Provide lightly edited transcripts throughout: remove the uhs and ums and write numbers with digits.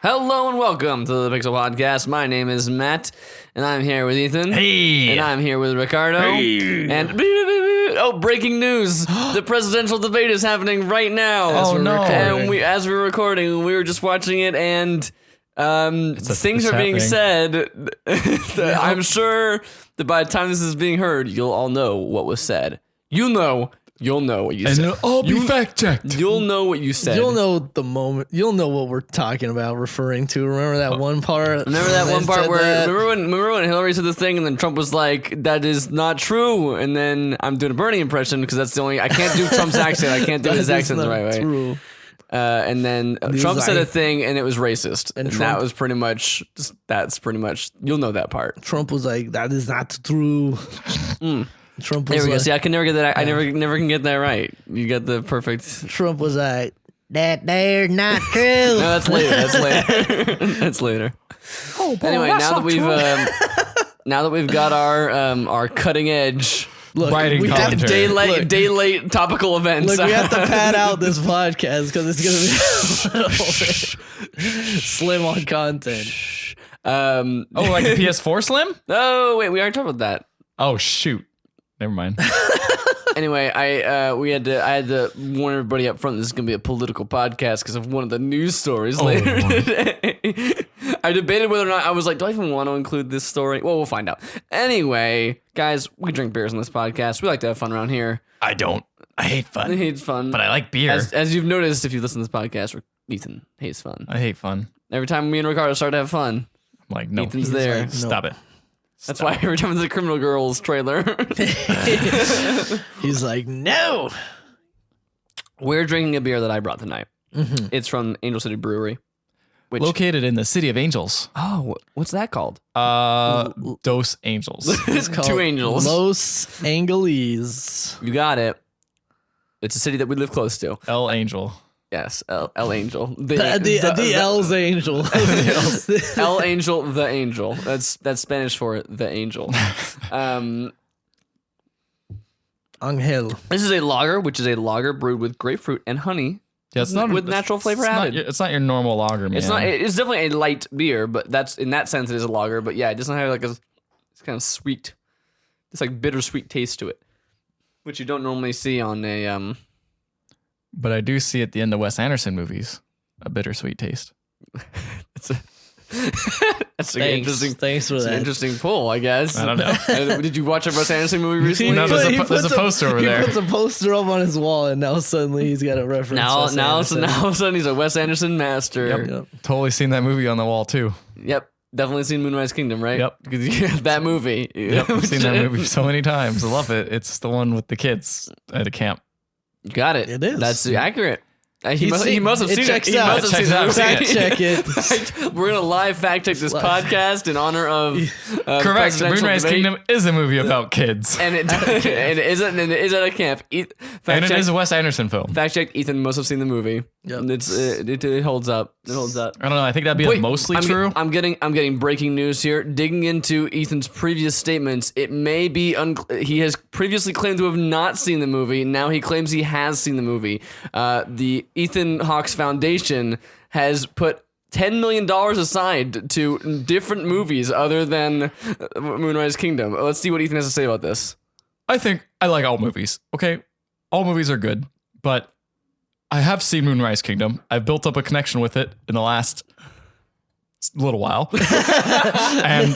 Hello and welcome to the Pixel Podcast. My name is Matt, and I'm here with Ethan. Hey! And I'm here with Ricardo. Hey! And breaking news! The presidential debate is happening right now. Oh no! And as we're recording, we were just watching it, and things are being said. I'm sure that by the time this is being heard, you'll all know what was said. You'll know what you said. And it'll all be fact checked. You'll know what you said. You'll know the moment. You'll know what we're talking about, referring to. Remember that one part? Remember that one part where remember when Hilary said the thing, and then Trump was like, "That is not true." And then I'm doing a Bernie impression because that's the only I can't do Trump's accent. I can't do his accent the right way. True. And then Trump said a thing, and it was racist, and that was pretty much. You'll know that part. Trump was like, "That is not true." Trump was there we go. like, See, I can never get that. I never can get that right. You got the perfect. Trump was like, "That they're not true." No, that's later. That's later. Oh, boy, anyway, now that we've got our cutting edge. Look, writing we have commentary. Day late topical events. Look, we have to pad out this podcast because it's gonna be a little bit slim on content. Like the PS4 Slim? Oh wait, we already talked about that. Oh shoot. Never mind. Anyway, I had to warn everybody up front. This is gonna be a political podcast because of one of the news stories later today. I debated whether or not I was like, do I even want to include this story? Well, we'll find out. Anyway, guys, we drink beers on this podcast. We like to have fun around here. I don't. I hate fun. He hates fun, But I like beer. As you've noticed, if you listen to this podcast, Ethan hates fun. I hate fun. Every time me and Ricardo start to have fun, I'm like, no. Ethan's there. like, no. Stop it. That's why every time there's a Criminal Girls trailer, He's like, "No." we're drinking a beer that I brought tonight. Mm-hmm. It's from Angel City Brewery. Which, Located in the city of Angels. oh, what's that called? Dos Angels. It's called Two Angels. Los Angeles. You got it. It's a city that we live close to. El Angel. Yes, El Angel. The L's Angel. El Angel, the Angel. That's Spanish for the Angel. Angel. This is a lager, which is a lager brewed with grapefruit and honey. Yeah, it's not with natural flavor added. It's not your normal lager, man. It's not. It's definitely a light beer, but that's in that sense it is a lager. But yeah, it doesn't have like it's kind of sweet. It's like bittersweet taste to it, which you don't normally see on a But I do see at the end of Wes Anderson movies a bittersweet taste. That's an interesting. Thanks for It's that. an interesting pull, I guess. I don't know. Did you watch a Wes Anderson movie recently? No, there's a poster over there. He puts a poster up on his wall, and now suddenly he's got a reference. Now Wes all of Anderson. a sudden he's a Wes Anderson master. Yep. Totally seen that movie on the wall too. Yep. Definitely seen Moonrise Kingdom, right? Yep. Because that movie. Yep, I've seen that movie so many times. I love it. It's the one with the kids at a camp. You got it. It is. That's accurate. He must have it seen checks it. He out. must have It seen checks out. it. Fact check it. We're gonna live fact check this podcast in honor of Correct. presidential Moonrise debate. Kingdom is a movie about kids. And it is at a camp. And it is a Wes Anderson film. Fact check. Ethan must have seen the movie. Yep. It holds up. It holds up. I don't know. I think that'd be mostly true. I'm getting breaking news here. Digging into Ethan's previous statements, it may be he has previously claimed to have not seen the movie. Now he claims he has seen the movie. The Ethan Hawke's Foundation has put $10 million aside to different movies other than Moonrise Kingdom. Let's see what Ethan has to say about this. I think I like all movies. Okay, all movies are good, but I have seen Moonrise Kingdom. I've built up a connection with it in the last little while. And,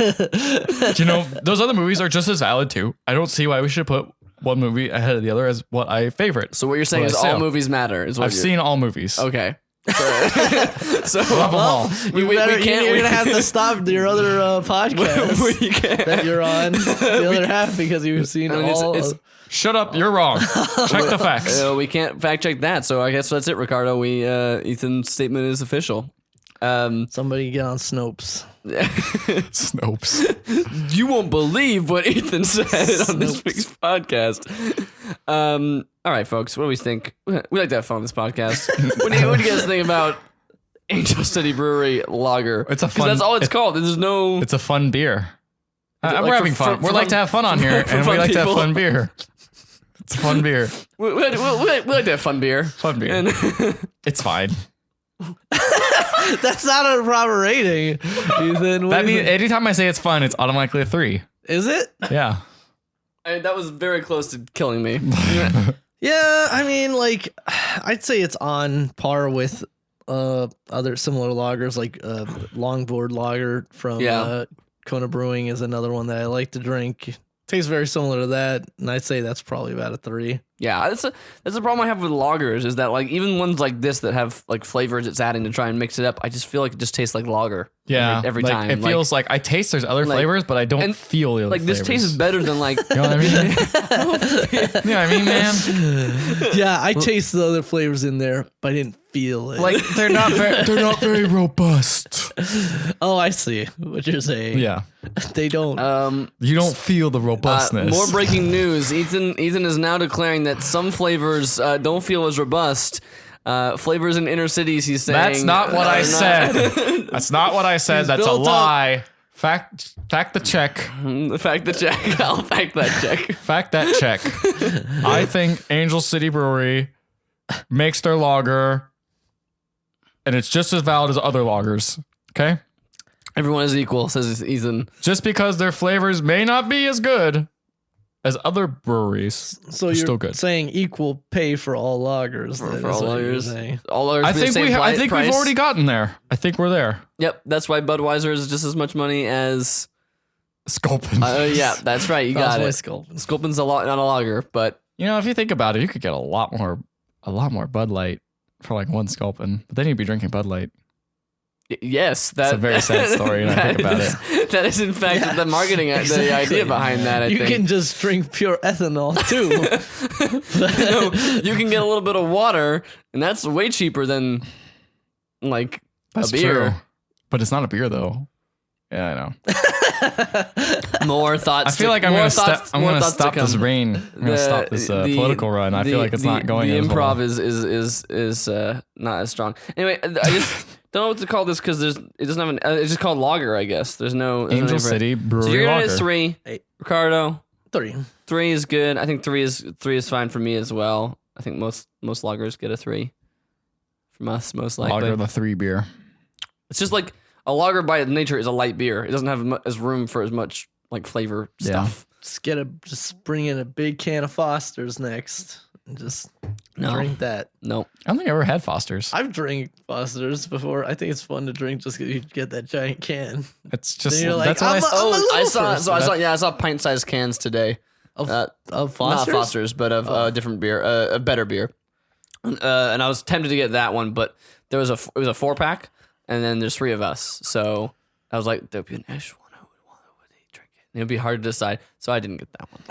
those other movies are just as valid too. I don't see why we should put one movie ahead of the other as what I favorite. So what you're saying is all movies matter. I've seen all movies. Okay. So Love them all. You're gonna have to stop your other podcast that you're on. The other half because you've seen all. Shut up, you're wrong. Check the facts. We can't fact check that, so I guess that's it, Ricardo. Ethan's statement is official. Somebody get on Snopes. Snopes. You won't believe what Ethan said on this week's podcast. All right, folks, what do we think? We like to have fun on this podcast. What do you guys think about Angel City Brewery Lager? It's a 'Cause fun. that's all it's called. There's no. It's a fun beer. Like we're having for- fun. for We like fun- to have fun on here, for and fun we like to have people. fun beer. It's a fun beer. We like to have fun beer. Fun beer. And It's fine. That's not a proper rating, Ethan. That means anytime I say it's fun, it's automatically a 3. Is it? Yeah. that was very close to killing me. Yeah, I mean, like, I'd say it's on par with other similar lagers, like Longboard Lager from Kona Brewing is another one that I like to drink. Tastes very similar to that, and I'd say that's probably about a 3. Yeah, that's the problem I have with lagers is that like even ones like this that have like flavors it's adding to try and mix it up, I just feel like it just tastes like lager. Yeah. every like, time It feels like I taste there's other flavors, but I don't and, feel the other like flavors. this tastes better than like. You know what I mean? You know what I mean, man? Yeah, I taste the other flavors in there, but I didn't feel it. Like they're not very robust. Oh, I see what you're saying. Yeah. They don't. You don't feel the robustness. More breaking news. Ethan is now declaring that some flavors don't feel as robust. Flavors in inner cities, he's saying. That's not what I are said. That's not what I said. He's That's a built up. lie. Fact the check. Fact the check. I'll fact that check. Fact that check. I think Angel City Brewery makes their lager, and it's just as valid as other lagers. Okay? Everyone is equal, says Ethan. Just because their flavors may not be as good as other breweries, So they're you're still good. saying equal pay for all lagers. then For is all what you're lagers. saying. All lagers I be the think same I think price. we've already gotten there. I think we're there. Yep, that's why Budweiser is just as much money as. Sculpin. Yeah, that's right. You That was got my it. Sculpin. Sculpin's not a lager, but You know, if you think about it, you could get a lot more Bud Light for like one Sculpin, but then you'd be drinking Bud Light. yes, It's a very sad story when I think about it. That is in fact Yeah, the marketing, the exactly. idea behind that. I You think can just drink pure ethanol too. you can get a little bit of water, and that's way cheaper than like That's a beer. true. But it's not a beer though. Yeah, I know. More thoughts. I feel like I'm more gonna thoughts- I'm more gonna thoughts to stop this come. reign. I'm gonna stop this political run. I feel like it's not going. The as improv well. is not as strong. Anyway, I just don't know what to call this because it doesn't have an. It's just called lager, I guess. There's no Angel name for it. City So Brewery you're gonna Lager. hit 3, Hey. Ricardo. 3. 3 is good. I think 3 is fine for me as well. I think most lagers get a 3 from us, most likely. Lager, the 3 beer. It's just like a lager by nature is a light beer. It doesn't have as room for as much like flavor Yeah. stuff. Just bring in a big can of Foster's next and just drink that. No. I don't think I ever had Foster's. I've drank Foster's before. I think it's fun to drink just because you get that giant can. It's just Then you're like, that's what I'm I. a little I saw. first. So I saw pint-sized cans today. Of Not Foster's? Foster's, but of a different beer, a better beer. And I was tempted to get that one, but it was a 4-pack, and then there's 3 of us. So I was like, there'd be an extra one. Would he drink it? And it'd be hard to decide, so I didn't get that one.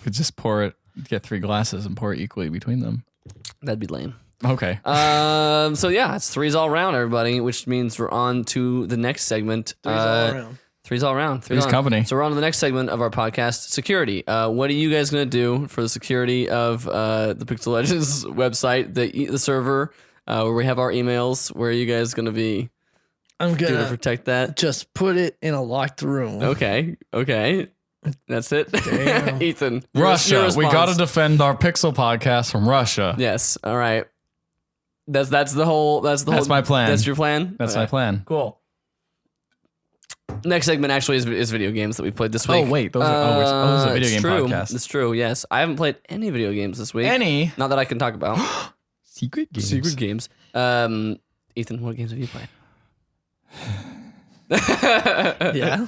Could just pour it, get 3 glasses, and pour it equally between them. That'd be lame. Okay. So yeah, it's 3s all around, everybody, which means we're on to the next segment. 3's all around. 3's all around. Three's company. So we're on to the next segment of our podcast, security. What are you guys gonna do for the security of the Pixel Legends website, the server, where we have our emails? Where are you guys gonna be I'm doing to gonna protect that? just put it in a locked room. Okay, that's it. Damn. Ethan, your Russia. We response. got to defend our Pixel podcast from Russia. Yes. All right. That's the whole. That's my plan. That's your plan. That's Okay. my plan. Cool. Next segment actually is video games that we played this week. Oh wait, those are this is a video it's game true. podcast. It's true. Yes, I haven't played any video games this week. Any Not that I can talk about. secret games? Secret games. Ethan, what games have you played? Yeah.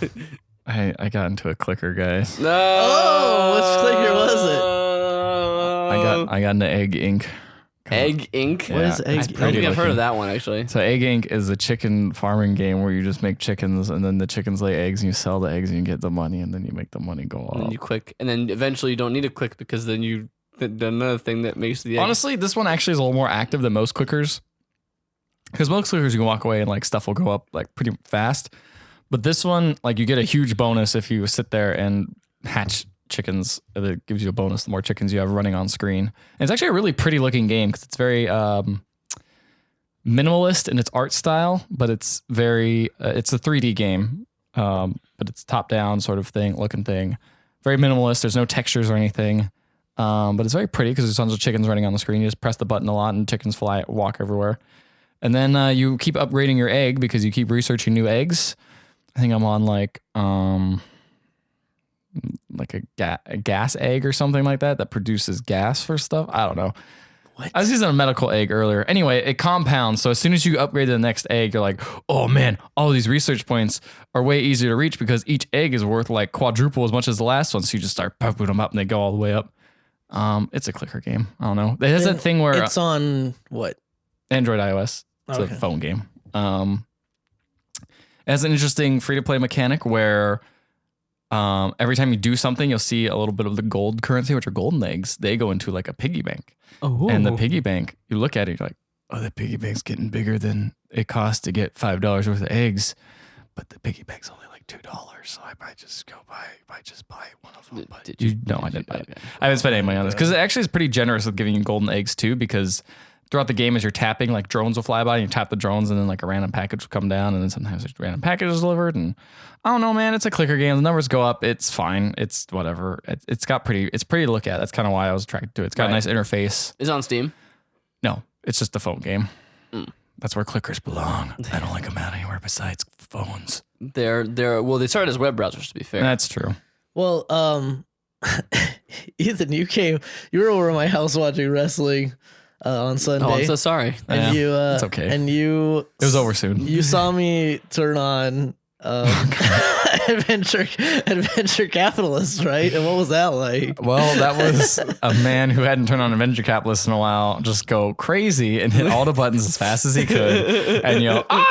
I got into a clicker, guys. No. Oh, which clicker was it? I got into Egg Inc. Egg Inc. What is Yeah, Egg it's I don't pretty think I've heard of looking. that one actually. So Egg Inc. is a chicken farming game where you just make chickens and then the chickens lay eggs and you sell the eggs and you get the money and then you make the money go And then up. you click, and then eventually you don't need to click because then you did another thing that makes the egg. Honestly, this one actually is a little more active than most clickers. Because most clickers you can walk away and like stuff will go up like pretty fast. But this one, like you get a huge bonus if you sit there and hatch chickens. It gives you a bonus the more chickens you have running on screen. And it's actually a really pretty looking game because it's very minimalist in its art style, but it's very it's a 3D game, but it's top down sort of looking thing. Very minimalist. There's no textures or anything, but it's very pretty because there's tons of chickens running on the screen. You just press the button a lot and chickens walk everywhere. And then you keep upgrading your egg because you keep researching new eggs. I think I'm on like a gas egg or something like that produces gas for stuff. I don't know. What? I was using a medical egg earlier. Anyway, it compounds. So as soon as you upgrade to the next egg, you're like, oh man, all these research points are way easier to reach because each egg is worth like quadruple as much as the last one. So you just start pumping them up and they go all the way up. It's a clicker game. I don't know. It has that thing where it's on what? Android, iOS. It's a phone game. It has an interesting free-to-play mechanic where every time you do something, you'll see a little bit of the gold currency, which are golden eggs. They go into like a piggy bank. Oh. And the piggy bank, you look at it, you're like, oh, the piggy bank's getting bigger than it costs to get $5 worth of eggs. But the piggy bank's only like $2. So I might just buy one of them. But I didn't buy it. I haven't spent any money on this because it actually is pretty generous with giving you golden eggs too, because throughout the game, as you're tapping, like drones will fly by and you tap the drones and then like a random package will come down and then sometimes a random package is delivered. And I don't know, man, it's a clicker game. The numbers go up. It's fine. It's whatever. It's pretty to look at. That's kind of why I was attracted to it. It's got a nice interface. Is it on Steam? No, it's just a phone game. That's where clickers belong. I don't like them out anywhere besides phones. They started as web browsers, to be fair. That's true. Well, Ethan, you were over at my house watching wrestling on Sunday. Oh, I'm so sorry. And it's okay. And it was over soon. You saw me turn on Adventure Capitalist, right? And what was that like? Well, that was a man who hadn't turned on Adventure Capitalist in a while just go crazy and hit all the buttons as fast as he could and yell, I'm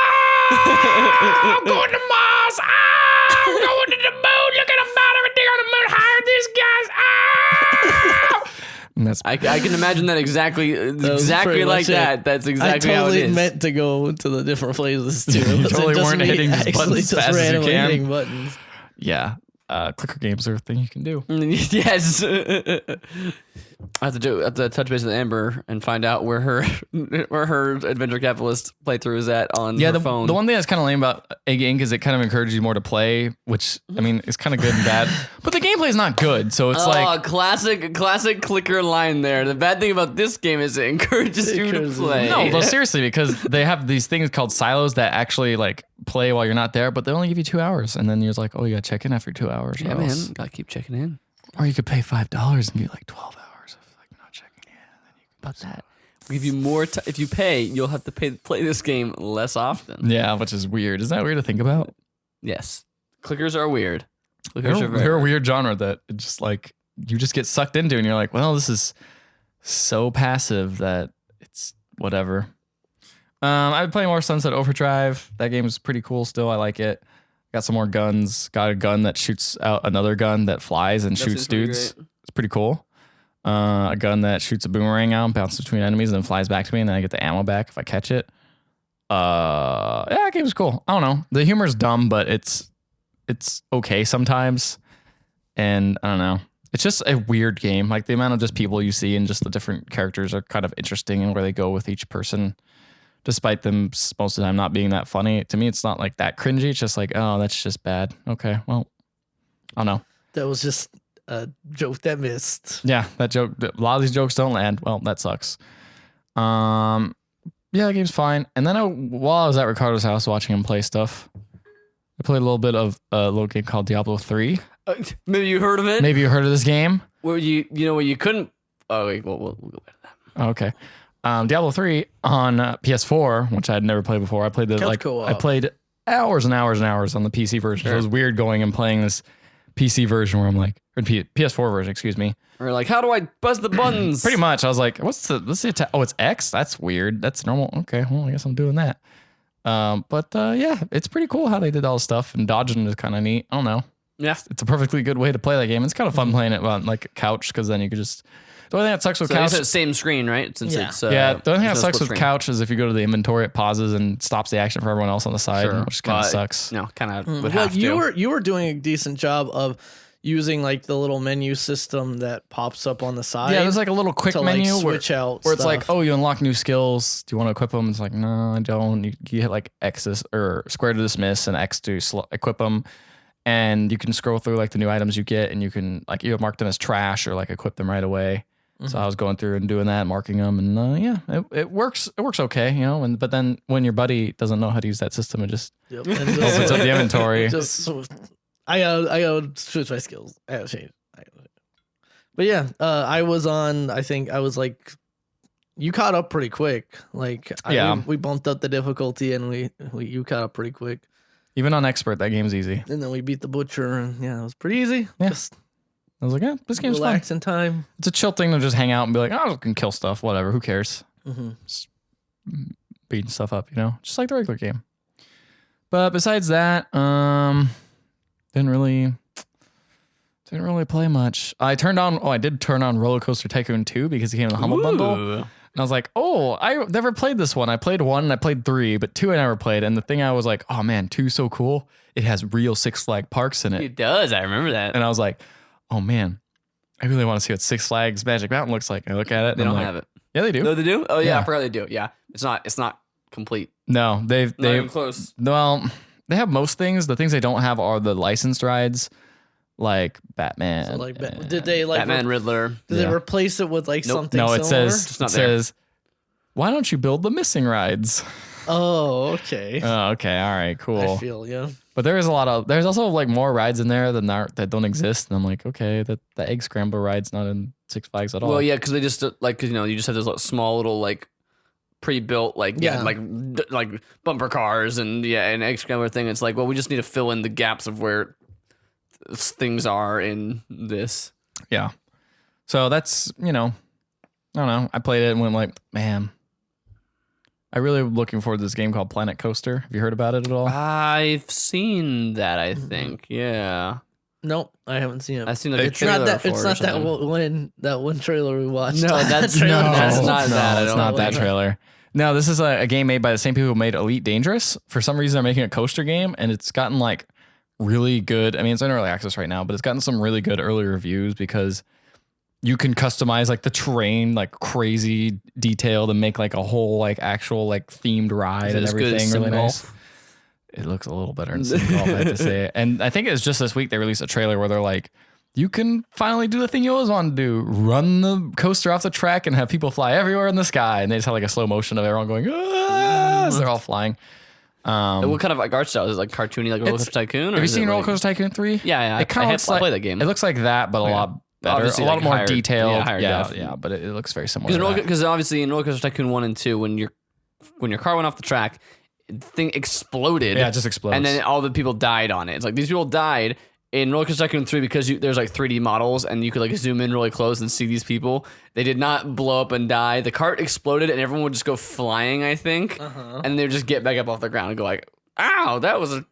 going to Mars! I'm going to the moon! Look at about everything on the moon! Hire these guys! And that's I can imagine that exactly like that. That's exactly I totally how it is. meant to go to the different places too. You totally weren't hitting these buttons as fast as you can. Hitting buttons. Yeah. Clicker games are a thing you can do. Yes. I have to touch base with Amber and find out where her Adventure Capitalist playthrough is at on her phone. The one thing that's kind of lame about Egg Inc. is it kind of encourages you more to play, which I mean is kind of good and bad. But the gameplay is not good, so it's like classic clicker line there. The bad thing about this game is it encourages you to play. No, well, seriously, because they have these things called silos that actually like play while you're not there, but they only give you 2 hours, and then you're like, oh, you gotta check in after 2 hours. Yeah, man, gotta keep checking in. Or you could pay $5 and get like 12 hours of like not checking in. And then you can about that. We'll give you more time. If you pay, you'll have to play this game less often. Yeah, which is weird. Isn't that weird to think about? Yes, clickers are weird. They're a weird genre that it just like you just get sucked into, and you're like, well, this is so passive that it's whatever. I've been playing more Sunset Overdrive. That game is pretty cool still. I like it. Got some more guns. Got a gun that shoots out another gun that flies and shoots dudes. It's pretty cool. A gun that shoots a boomerang out, bounces between enemies, and then flies back to me, and then I get the ammo back if I catch it. Yeah, that game's cool. I don't know. The humor's dumb, but it's okay sometimes. And I don't know. It's just a weird game. Like the amount of just people you see and just the different characters are kind of interesting and where they go with each person. Despite them most of the time not being that funny. To me, it's not like that cringy. It's just like, oh, that's just bad. Okay, well, I don't know. That was just a joke that missed. Yeah, that joke. A lot of these jokes don't land. Well, that sucks. Yeah, the game's fine. And then while I was at Ricardo's house watching him play stuff, I played a little bit of a little game called Diablo 3. Maybe you heard of it? Maybe you heard of this game? Where where you couldn't... Oh, wait, we'll go back to that. Okay. Diablo 3 on PS4, which I had never played before. I played I played hours and hours and hours on the PC version. Sure. So it was weird going and playing this PC version where I'm like, or PS4 version, excuse me. Or like, how do I buzz the buttons? Pretty much. I was like, what's the attack? Oh, it's X? That's weird. That's normal. Okay, well, I guess I'm doing that. Yeah, it's pretty cool how they did all this stuff, and dodging is kind of neat. I don't know. Yeah. It's a perfectly good way to play that game. It's kind of fun playing it on like a couch because then you could just The only thing that sucks with So couch. it's the same screen, right? Since Yeah. it's The only thing that there's no sucks split with screen. couch is if you go to the inventory, it pauses and stops the action for everyone else on the side, Sure. which kind of But, sucks. No, kind of would Well, have to. you were doing a decent job of using like the little menu system that pops up on the side. Yeah, there's like a little quick to, like, menu switch out where it's like, stuff. oh, you unlock new skills. Do you want to equip them? It's like, no, I don't. You hit like X or square to dismiss and X to equip them. And you can scroll through like the new items you get, and you can like either mark them as trash or like equip them right away. So I was going through and doing that, marking them, and it works. It works okay, you know. But then when your buddy doesn't know how to use that system, it just Yep. And opens up the inventory. just I gotta switch my skills. I gotta change. But yeah, I was on. I think I was like, you caught up pretty quick. Like, we bumped up the difficulty, and you caught up pretty quick. Even on expert, that game's easy. And then we beat the butcher, and yeah, it was pretty easy. Yeah. Just I was like, yeah, this game's fun. relaxing time. It's a chill thing to just hang out and be like, oh, I can kill stuff, whatever. Who cares? Mm-hmm. Just beating stuff up, you know, just like the regular game. But besides that, didn't really play much. I did turn on Roller Coaster Tycoon 2 because it came in the Humble Bundle. And I was like, oh, I never played this one. I played 1 and I played 3, but 2 I never played. And the thing I was like, oh man, 2 is so cool. It has real Six Flags parks in it. It does. I remember that. And I was like, oh man, I really want to see what Six Flags Magic Mountain looks like. I look at it and They I'm don't like, have it. yeah, they do. No, they do. Oh yeah, Yeah. I forgot they do. Yeah, it's not complete. No, Not even close. well, they have most things. The things they don't have are the licensed rides, like Batman. So like, did they like Batman, Riddler. did they replace it with like Nope. something? No, it similar? says not there. why don't you build the missing rides? Oh, okay. Oh, okay, all right, cool. I feel yeah. But there's also like more rides in there that don't exist, and I'm like, okay, the egg scrambler ride's not in Six Flags at all. Well, yeah, because they just like you just have those like, small little like pre-built like like bumper cars and an egg scrambler thing. It's like, well, we just need to fill in the gaps of where things are in this. Yeah. So that's I don't know. I played it and went like, man, I really am looking forward to this game called Planet Coaster. Have you heard about it at all? I've seen that. I think, yeah. Nope, I haven't seen it. I've seen like a It's not trailer that. for It's it or not that something. one trailer we watched. No, that's trailer. that's not that. I It's don't not that believe. trailer. No, this is a game made by the same people who made Elite Dangerous. For some reason, they're making a coaster game, and it's gotten like really good. I mean, it's in early access right now, but it's gotten some really good early reviews because you can customize like the terrain, like crazy detailed, and make like a whole like actual like themed ride Is it and as good as everything. Really Minigolf? nice. It looks a little better in Minigolf, I have to say. And I think it was just this week they released a trailer where they're like, you can finally do the thing you always wanted to do, run the coaster off the track and have people fly everywhere in the sky. And they just have like a slow motion of everyone going, ah, as they're all flying. What kind of like art style is it? Like cartoony, like Roller Coaster Tycoon? Have you seen Roller Coaster Tycoon 3? Yeah, It kind of looks I like play that game. It looks like that, but a lot better, Obviously, a lot like more higher- detailed. yeah, higher Yeah, def. yeah, but it looks very similar. to that. Because obviously in Roller Coaster Tycoon 1 and 2, when your car went off the track, the thing exploded. Yeah, it just explodes. And then all the people died on it. It's like these people died in Roller Coaster Tycoon 3 because there's like 3D models and you could like zoom in really close and see these people. They did not blow up and die. The cart exploded and everyone would just go flying, I think. And they would just get back up off the ground and go like, ow,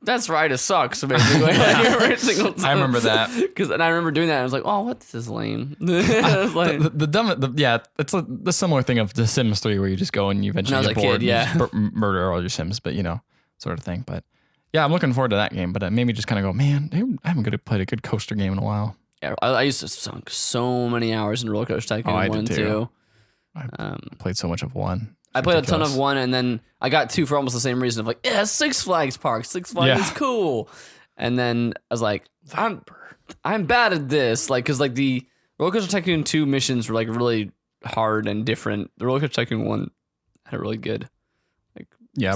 that's right, it sucks. Basically. Every single time. I remember that. And I remember doing that. And I was like, oh, what? This is lame. Like, It's the similar thing of The Sims 3 where you just go and you eventually When I was get a bored kid, and just murder all your Sims, but sort of thing. But yeah, I'm looking forward to that game. But it made me just kind of go, man, I haven't played a good coaster game in a while. yeah, I used to sunk so many hours in Roller Coaster Tycoon I 1 did and too. 2. I played so much of 1. I played a ton of 1, and then I got 2 for almost the same reason of like, yeah, Six Flags Park. Six Flags is cool. And then I was like, I'm bad at this. Like, because like the Roller Coaster Tycoon 2 missions were like really hard and different. The Roller Coaster Tycoon 1 had a really good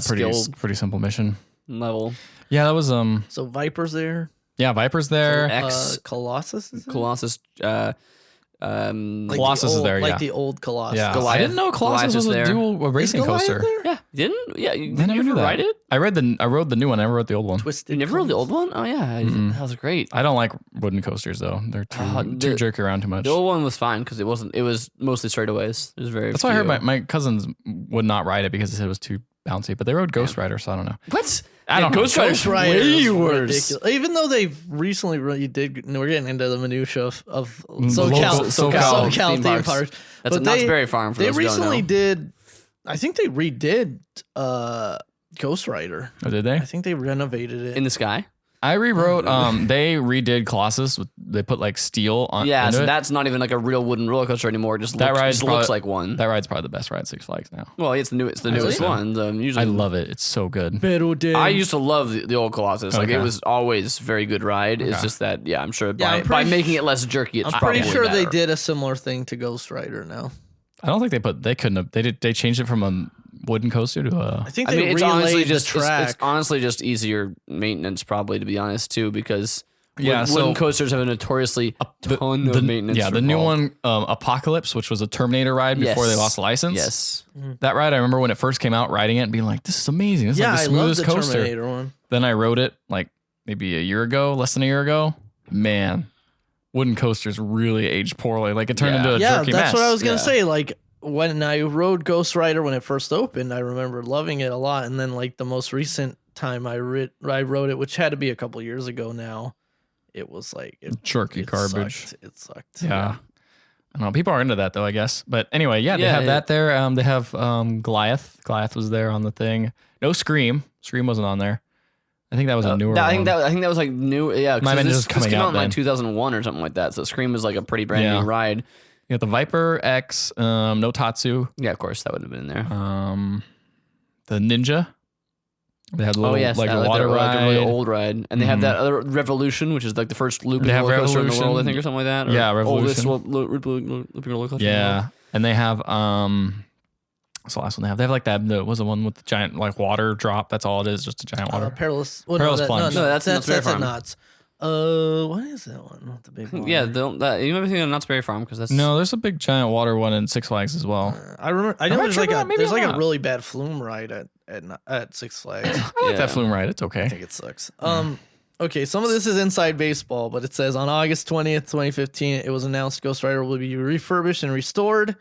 pretty simple mission. level. Yeah, that was So Viper's there. yeah, Viper's there. Colossus is there? Colossus. Like Colossus the is old, there, like yeah. the old Colossus. Yeah, Goliath. I didn't know Colossus Goliath is was there. a racing Is Goliath coaster. there? Yeah, didn't? Yeah, you I never never knew that. ride it? I rode the new one. I never rode the old one. Twisted. You never rode the old one? Oh yeah, Mm-mm. that was great. I don't like wooden coasters though. They're too jerky around too much. The old one was fine because it was mostly straightaways. It was very. That's why I heard my cousins would not ride it because they said it was too bouncy. But they rode Ghost Rider, so I don't know. What? I don't know. Ghost Rider's way worse. Ridiculous. Even though they've recently we're getting into the minutia of SoCal theme parks. That's a Knott's Berry Farm for They those who don't recently know. did. I think they redid Ghost Rider. Oh, did they? I think they renovated it. In the sky. I rewrote. They redid Colossus. They put like steel on. Yeah, into so it. that's not even like a real wooden roller coaster anymore. It just That looks, ride's just probably- looks like one. That ride's probably the best ride at Six Flags now. Well, it's the newest so. one. Usually, I love it. It's so good. I used to love the old Colossus. Like Okay. it was always a very good ride. It's Okay. just that, yeah, I'm sure Yeah, I'm by pretty making it less jerky, it's I'm pretty probably sure they better. did a similar thing to Ghost Rider now. I don't think they couldn't have. They changed it from a wooden coaster to a. I think I they mean, it's honestly relayed the just track. it's honestly just easier maintenance, probably, to be honest, too, because Yeah, wooden so- coasters have a notoriously ton of maintenance. Yeah, the new involved. one, Apocalypse, which was a Terminator ride before they Yes. lost the license. Yes. That ride, I remember when it first came out, riding it and being like, "This is amazing. This is yeah, like the I love smoothest the coaster." Terminator one. Then I rode it like maybe a year ago, less than a year ago. Man, wooden coasters really aged poorly. Like it turned Yeah. into a Yeah, jerky that's mess. what I was gonna Yeah. say. Like when I rode Ghost Rider when it first opened, I remember loving it a lot. And then like the most recent time I rode it, which had to be a couple years ago now, it was like Jerky garbage. Sucked. It sucked. Yeah. I don't know. People are into that though, I guess. But anyway, yeah, they Yeah, have it- that there. They have Goliath. Goliath was there on the thing. No Scream. Scream wasn't on there. I think that was a newer I one. think that was like new. Yeah, 'cause Might have been this just coming came out out in like then. 2001 or something like that. So Scream was like a pretty brand Yeah. new ride. You got the Viper X, no Tatsu, Yeah, of course that would have been in there. the Ninja. They had a little yes, like that, a water that, ride. like a really old ride, and they have that other Revolution, which is like the first looping They have roller coaster in the Revolution. world, I think, or something like that. Or Yeah, oldest Revolution. looping roller coaster. in the world. Yeah, and they have what's the last one they have? They have like that. Was the one with the giant like water drop? That's all it is, just a giant water. Perilous. Well, Perilous no, Plunge. No, No, that's that's Knott's Berry at Farm. Knott's. What is that one? The big one. Yeah, you might be thinking of Knott's Berry Farm because that's No, there's a big giant water one in Six Flags as well. I remember. I know Am I there's tripping like out? Maybe there's I'm like not. a really bad flume ride at Six Flags. I like Yeah. that flume ride. It's I okay. think it sucks. Okay, some of this is inside baseball, but it says on August 20th, 2015, it was announced Ghost Rider will be refurbished and restored.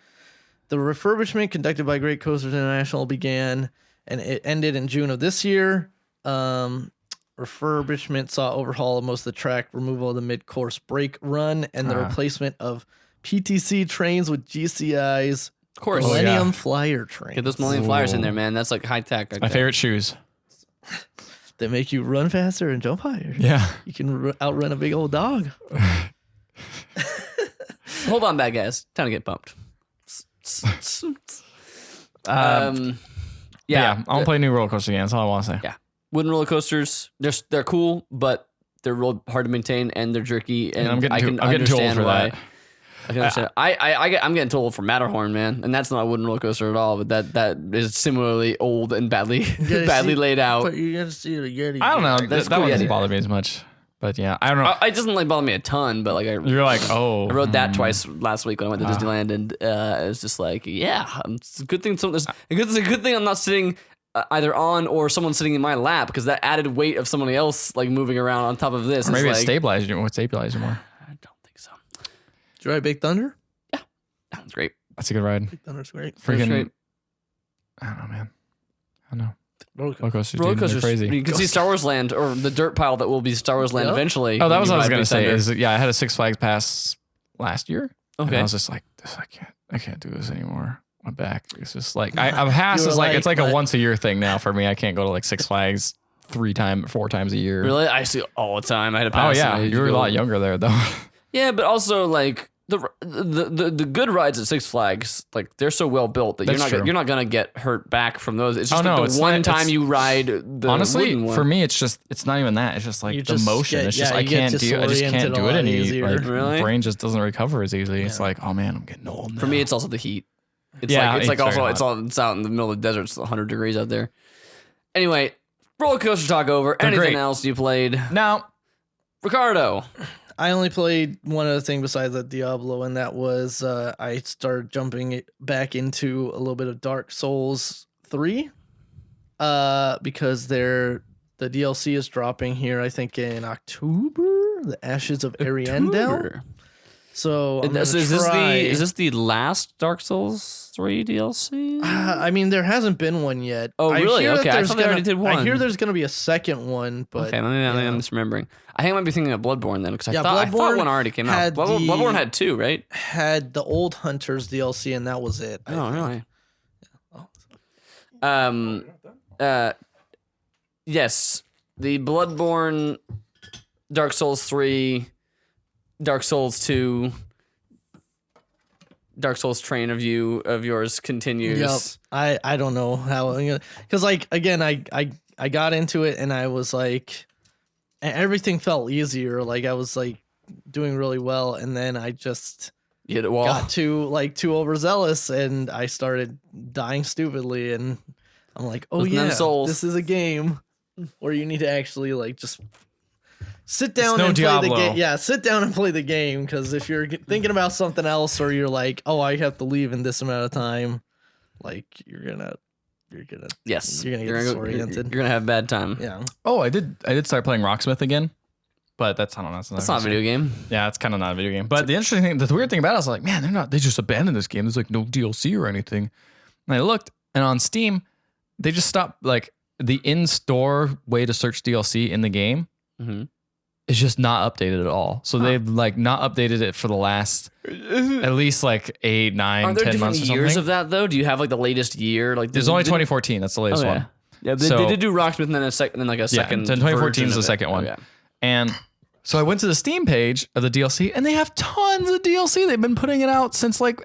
The refurbishment conducted by Great Coasters International began and it ended in June of this year. Refurbishment saw overhaul of most of the track, removal of the mid-course brake run, and the replacement of PTC trains with GCI's of course. Millennium Flyer trains. Get those Millennium Flyers in there, man. That's like high tech. Right My there. favorite shoes. that make you run faster and jump higher. Yeah. You can outrun a big old dog. Hold on, bad guys. Time to get pumped. Yeah. I want to play new roller coaster again. That's all I want to say. Yeah. Wooden roller coasters, they're cool, but they're real hard to maintain and they're jerky. And I'm I getting can too old understand for why. that. I can understand. I'm getting too old for Matterhorn, man, and that's not a wooden roller coaster at all. But that is similarly old and badly laid out. But you gotta see the Yeti. I don't know. That's That cool, one yeah. doesn't bother me as much. But yeah, I don't know. It doesn't like bother me a ton, but like I You're like, oh. rode that twice last week when I went to Disneyland, and it was just like, yeah, it's a good thing. It's a good thing I'm not sitting either on or someone sitting in my lap because that added weight of somebody else like moving around on top of this. Or maybe is it like, stabilizes you. Would stabilize you more. I don't think so. Did you ride Big Thunder? That one's great. That's a good ride. Big Thunder's great. Freaking. great. I don't know, man. I don't know. Roller Roller coasters. Roller Dude, they're coasters. crazy. You can see Star Wars Land or the dirt pile that will be Star Wars Land Yep. eventually. Oh, that when was you what I was ride gonna Big say. Thunder. Is I had a Six Flags pass last year. And Okay. I was just like, I can't do this anymore. My back. It's just like a pass You were is like it's like a but- once a year thing now for me. I can't go to like Six Flags 4 times a year. Really? I see it all the time. I had a Oh pass. yeah, and I you were a go- lot younger there though. Yeah, but also like the good rides at Six Flags, like they're so well built that That's true. you're not gonna get hurt back from those. It's just Oh, no, like it's the one not- time it's- you ride the Honestly, wooden one. for me, it's not even that. It's just like You the just motion. get- It's just yeah, I you get just can't disoriented do a it lot any. easier. Like Really? brain just doesn't recover as easily. It's like, oh man, I'm getting old now. For me, it's also the heat. It's Yeah, like it's like it's very also it's out in the middle of the desert. It's 100 degrees out there. Anyway, roller coaster talk over. They're Anything great. else you played, now. Ricardo? I only played one other thing besides that Diablo, and that was I started jumping back into a little bit of Dark Souls 3 because the DLC is dropping here, I think in October, the Ashes of Ariandel. So I'm is gonna this the last Dark Souls 3 DLC? I mean, there hasn't been one yet. Oh, really? hear that Okay, I there's thought they already did one. I hear there's going to be a second one, but Okay, maybe I'm misremembering. I think I might be thinking of Bloodborne then, because I thought Bloodborne one already came out. had Bloodborne had 2, right? had the old Hunters DLC, and that was it. I think. Really? Yes, the Bloodborne, Dark Souls 3, Dark Souls 2, Dark Souls train of yours continues. Yep. I don't know how, because like again I got into it and I was like, everything felt easier. Like I was like doing really well, and then I just You hit a wall. got too overzealous and I started dying stupidly, and I'm like, oh With them souls. this is a game where you need to actually like just sit down no and play the Diablo. game. Yeah, sit down and play the game, because if you're thinking about something else, or you're like, oh, I have to leave in this amount of time, like you're gonna Yes, you're gonna get disoriented. You're gonna have a bad time. Yeah. Oh, I did start playing Rocksmith again, but that's I don't know. That's not a video game. Yeah, it's kind of not a video game. But the interesting thing, the weird thing about it, I was like, man, they just abandoned this game. There's like no DLC or anything. And I looked, and on Steam, they just stopped like the in-store way to search DLC in the game. Mm-hmm. It's just not updated at all. So they've like not updated it for the last at least like 8, 9, Are there 10 different months or something. years of that though? Do you have like the latest year? Like There's only 2014. That's the latest Okay. one. Yeah, they did do Rocksmith and then a second, then like a second. then 2014 version is the of it. second one. Okay. And so I went to the Steam page of the DLC, and they have tons of DLC. They've been putting it out since like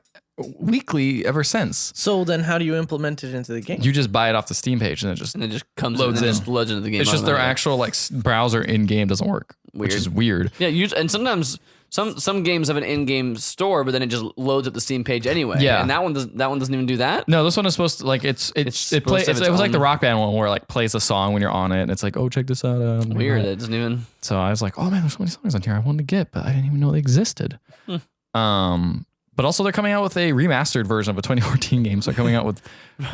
weekly ever since. So then, how do you implement it into the game? You just buy it off the Steam page, and it just comes loads and in. just loads into the game. It's just their automatically. actual like browser in game doesn't work, which is weird. Yeah, and sometimes some games have an in-game store, but then it just loads up the Steam page anyway. Yeah. And that one doesn't even do that. No, this one is supposed to like it supposed plays. to have It its was like the own- Rock Band one where it like plays a song when you're on it, and it's like, oh, check this out. Weird. It doesn't even. So I was like, oh man, there's so many songs on here I wanted to get, but I didn't even know they existed. But also they're coming out with a remastered version of a 2014 game. So they're coming out with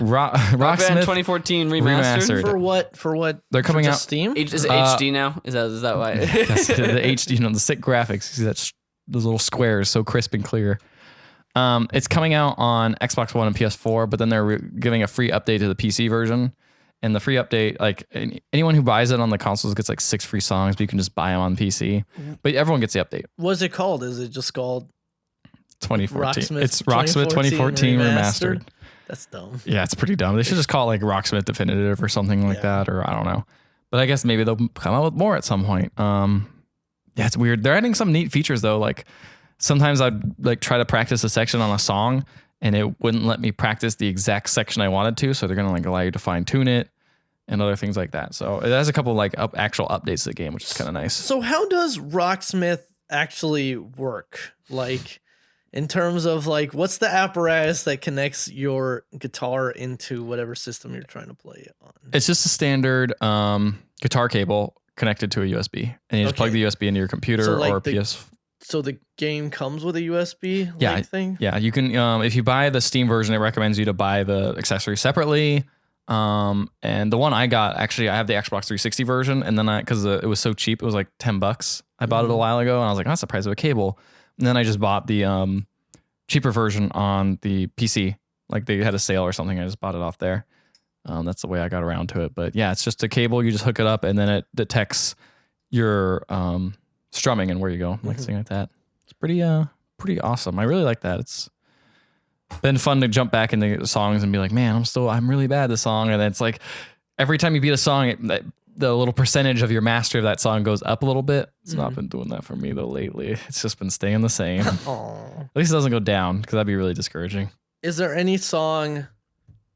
Rock Band Rocksmith 2014 remastered. Remastered. For what? They're coming for out- just Steam. Is it HD now? Is that why? Yes, the HD, the sick graphics. You see that those little squares, so crisp and clear. It's coming out on Xbox One and PS4, but then they're giving a free update to the PC version. And the free update, like anyone who buys it on the consoles gets like 6 free songs, but you can just buy them on PC. But everyone gets the update. What's it called? Is it just called 2014. Rocksmith It's Rocksmith 2014 remastered. That's dumb. Yeah, it's pretty dumb. They should just call it like Rocksmith Definitive or something like that, or I don't know. But I guess maybe they'll come out with more at some point. Yeah, it's weird. They're adding some neat features though. Like sometimes I'd like try to practice a section on a song, and it wouldn't let me practice the exact section I wanted to. So they're gonna like allow you to fine tune it and other things like that. So it has a couple like actual updates to the game, which is kind of nice. So how does Rocksmith actually work? Like, in terms of like, what's the apparatus that connects your guitar into whatever system you're trying to play it on? It's just a standard guitar cable connected to a USB, and you just plug the USB into your computer So, like, or the PS. So the game comes with a USB thing? Yeah, you can. If you buy the Steam version, it recommends you to buy the accessory separately. And the one I got, actually, I have the Xbox 360 version, and then because it was so cheap, it was like $10. I bought it a while ago, and I was like, oh, that's the price of a cable. And then I just bought the cheaper version on the PC. Like they had a sale or something. I just bought it off there. That's the way I got around to it. But yeah, it's just a cable. You just hook it up, and then it detects your strumming and where you go, like something like that. It's pretty awesome. I really like that. It's been fun to jump back into songs and be like, man, I'm really bad at this song. And then it's like every time you beat a song, the little percentage of your mastery of that song goes up a little bit. It's not been doing that for me though lately. It's just been staying the same. At least it doesn't go down, because that'd be really discouraging. Is there any song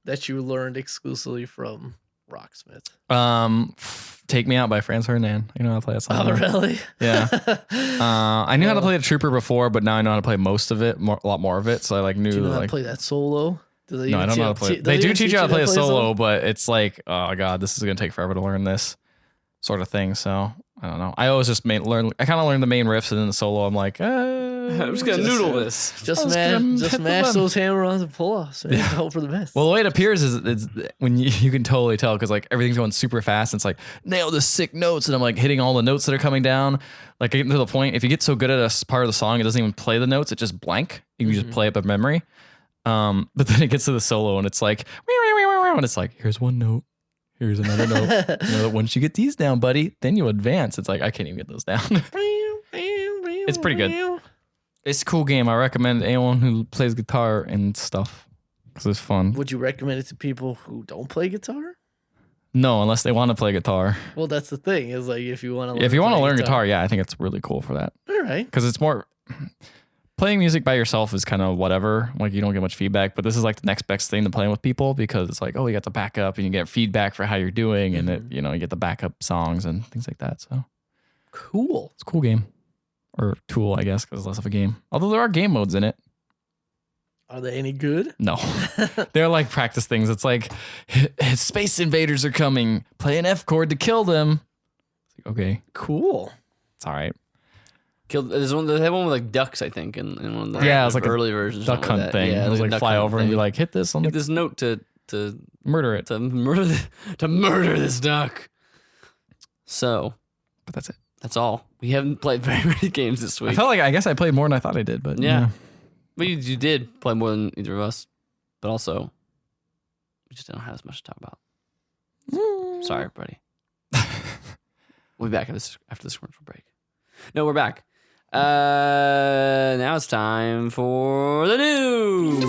that you learned exclusively from Rocksmith? Take Me Out by Franz Ferdinand. You know how to play that song? Oh, really? Yeah. I knew how to play the Trooper before, but now I know how to play most of it, a lot more of it. So I like knew. Do you know how to like play that solo? no, I don't know how to play. They do teach you how to play a solo, but it's like, oh god, this is gonna take forever to learn this sort of thing. So I don't know. I always just I kind of learned the main riffs, and then the solo, I'm like, I'm just gonna noodle this. Just was gonna hit the smash button. those hammer-ons and pull-offs, man. Hope for the best. Well, the way it appears is it's when you can totally tell because like everything's going super fast. And it's like nail the sick notes, and I'm like hitting all the notes that are coming down. Like getting to the point. If you get so good at a part of the song, it doesn't even play the notes. It just blank. You can just play it by memory. But then it gets to the solo, and it's like, and it's like, here's one note. Here's another note. You know, once you get these down, buddy, then you advance. It's like I can't even get those down. It's pretty good. It's a cool game. I recommend anyone who plays guitar and stuff because it's fun. Would you recommend it to people who don't play guitar? No, unless they want to play guitar. Well, that's the thing. Is like if you want to. If you want to learn guitar, yeah, I think it's really cool for that. All right. Because it's more playing music by yourself is kind of whatever. Like you don't get much feedback, but this is like the next best thing to playing with people because it's like, oh, you got the backup and you get feedback for how you're doing, and it, you know, you get the backup songs and things like that. So Cool. it's a cool game. Or tool, I guess, because it's less of a game. Although there are game modes in it. Are they any good? No. They're like practice things. It's like, space invaders are coming. Play an F chord to kill them. It's like, okay, Cool. it's all right. There's one. They have one with like ducks, I think, in one of the Yeah, it was like early versions. Duck hunt like thing. Yeah, it was a like duck fly hunt over and thing. be like, hit this on Hit the this note to murder it. murder this duck. So, But that's it. that's all. We haven't played very many games this I week. felt like I guess I played more than I thought I did, but Yeah. But you did play more than either of us. But also, we just don't have as much to talk about. Sorry, everybody. We'll be back after this commercial break. No, we're back. Now it's time for the news.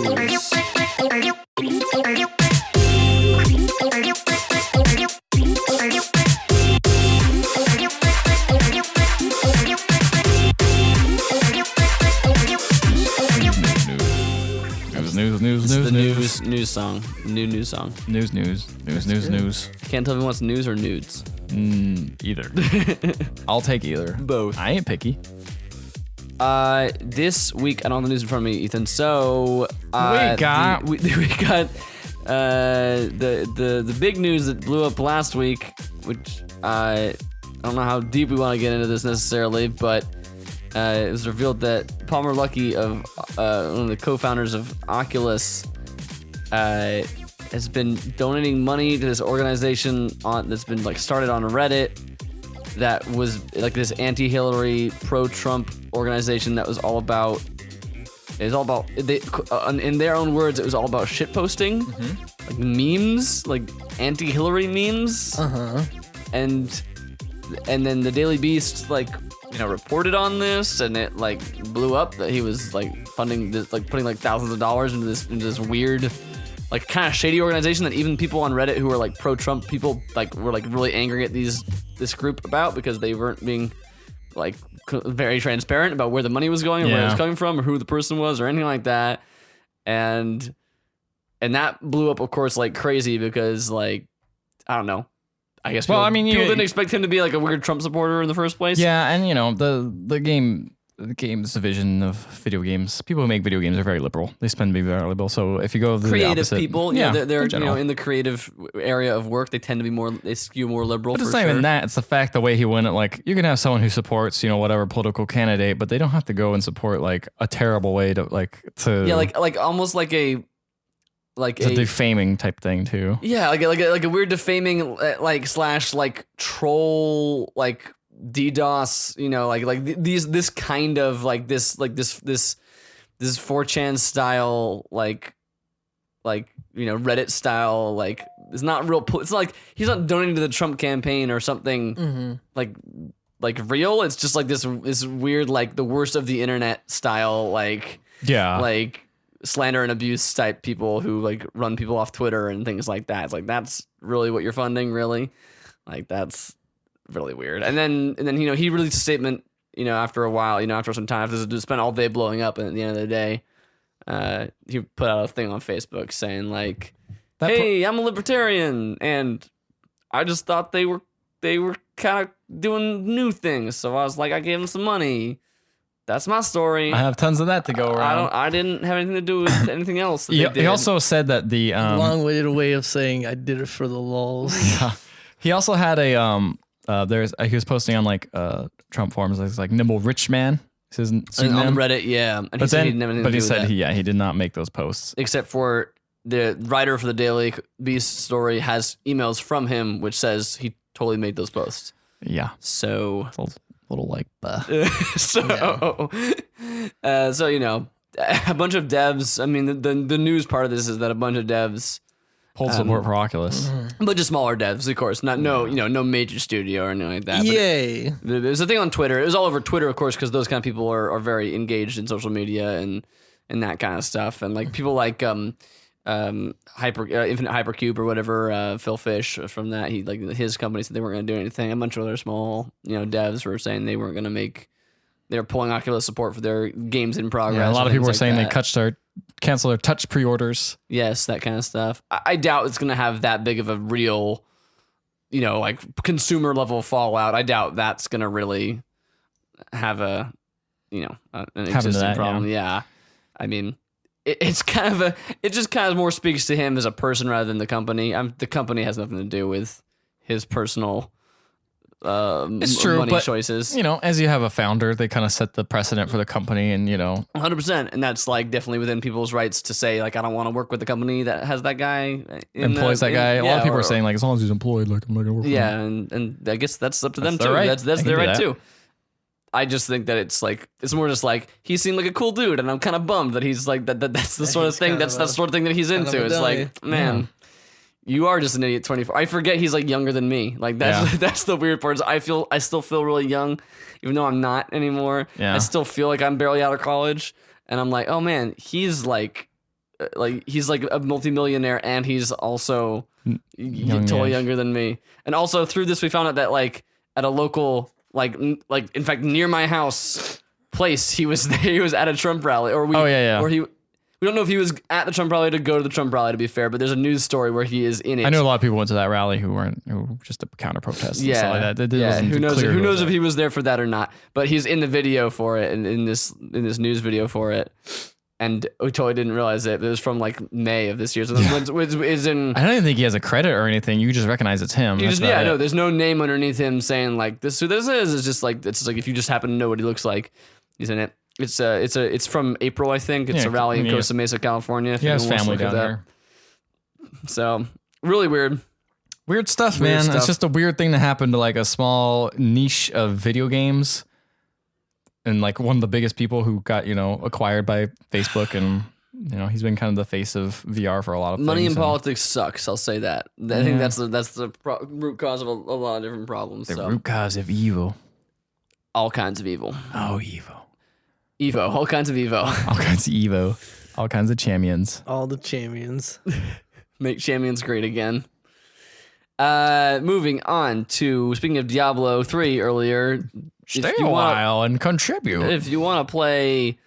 News song. News song. News. Can't tell if he wants news or nudes. Either. I'll take either. Both. I ain't picky. This week, I don't have the news in front of me, Ethan. So We got the big news that blew up last week, which I don't know how deep we want to get into this necessarily, but it was revealed that Palmer Luckey, of one of the co-founders of Oculus, has been donating money to this organization that's been like started on Reddit. That was like this anti-Hillary, pro-Trump organization that was all about. It was all about. In their own words, it was all about shitposting, like memes, like anti-Hillary memes. And then the Daily Beast reported on this, and it like blew up that he was like funding this, like putting like thousands of dollars into this weird, like kind of shady organization that even people on Reddit who were like pro-Trump people like were like really angry at this group about because they weren't being like very transparent about where the money was going or where it was coming from or who the person was or anything like that. And that blew up, of course, like crazy because like, I don't know. I guess people didn't expect him to be like a weird Trump supporter in the first place. Yeah, and you know, the games division of video games, people who make video games are very liberal. They spend to be very liberal. So if you go the creative opposite, people, they're in the creative area of work, they tend to be they skew more liberal. But it's for not sure. even that. It's the fact the way he went. Like you can have someone who supports whatever political candidate, but they don't have to go and support like a terrible way to like almost like a defaming type thing too. Yeah, like a weird defaming slash like troll like DDoS, this kind of like this 4chan style like Reddit style like it's not real. It's like he's not donating to the Trump campaign or something like real. It's just like this weird like the worst of the internet style like slander and abuse type people who like run people off Twitter and things like that. It's like that's really what you're funding, really? Like that's really weird. And then he released a statement, after a while, after some time, after spent all day blowing up, and at the end of the day, he put out a thing on Facebook saying like, "Hey, I'm a libertarian, and I just thought they were kind of doing new things, so I was like, I gave them some money. That's my story. I have tons of that to go around. I didn't have anything to do with anything else." That He also said that the long-winded way of saying I did it for the lulz. Yeah. He also had a he was posting on like Trump forums. It's like nimble rich man. His on pseudonym. Reddit, yeah. And But said he never he said he did not make those posts. Except for the writer for the Daily Beast story has emails from him which says he totally made those posts. Yeah. So It's a little like, so you know, a bunch of devs. I mean, the news part of this is that a bunch of devs pulled support for Oculus. but just smaller devs, of course. Not no major studio or anything like that. Yay. But there's a thing on Twitter. It was all over Twitter, of course, because those kind of people are very engaged in social media and that kind of stuff. And like people like Infinite Hypercube or whatever, Phil Fish from that. He like his company said they weren't going to do anything. A bunch of other small devs were saying they weren't going to make. They're pulling Oculus support for their games in progress. Yeah, a lot of people were saying that. they cancel their touch pre-orders. Yes, that kind of stuff. I doubt it's going to have that big of a real, like consumer level fallout. I doubt that's going to really have an existing problem. Yeah. I mean, it's kind of it just kind of more speaks to him as a person rather than the company. The company has nothing to do with his personal it's true, money but, choices. As you have a founder, they kind of set the precedent for the company and, 100%. And that's like definitely within people's rights to say, like, I don't want to work with a company that has that guy. Employs that guy. A lot of people are saying, like, as long as he's employed, like, I'm not going to work with him. And I guess that's up to them, their too. right. That's their right, too. I just think that it's more just like, he seemed like a cool dude, and I'm kind of bummed that he's like, that's the sort of thing, that's the sort of thing that he's into. It's like, man... Yeah. You are just an idiot 24. I forget he's like younger than me. Like that's the weird part. I still feel really young, even though I'm not anymore. Yeah. I still feel like I'm barely out of college, and I'm like, oh man, he's like a multimillionaire, and he's also totally younger than me. And also through this, we found out that like at a local like in fact near my house place, he was at a Trump rally, or we don't know if he was at the Trump rally to go to the Trump rally, to be fair, but there's a news story where he is in it. I know a lot of people went to that rally who were just a counter protest. And stuff like that. Who knows if he was there for that or not? But he's in the video for it, and in this news video for it, and we totally didn't realize it. It was from like May of this year. So I don't even think he has a credit or anything. You just recognize it's him. No, there's no name underneath him saying like this who this is. It's just like if you just happen to know what he looks like, he's in it. It's from April, I think. It's a rally in Costa Mesa, California. He has family down there. So really weird. Weird stuff, man. It's just a weird thing to happen to like a small niche of video games. And like one of the biggest people who got, acquired by Facebook, and he's been kind of the face of VR for a lot of things. Money in politics sucks. I'll say that. I think that's the root cause of a lot of different problems. The root cause of evil. All kinds of evil. Oh, evil. Evo, all kinds of Evo. All kinds of Evo. All kinds of champions. All the champions. Make champions great again. Moving on to, speaking of Diablo 3 earlier. Stay a while and contribute. If you want to play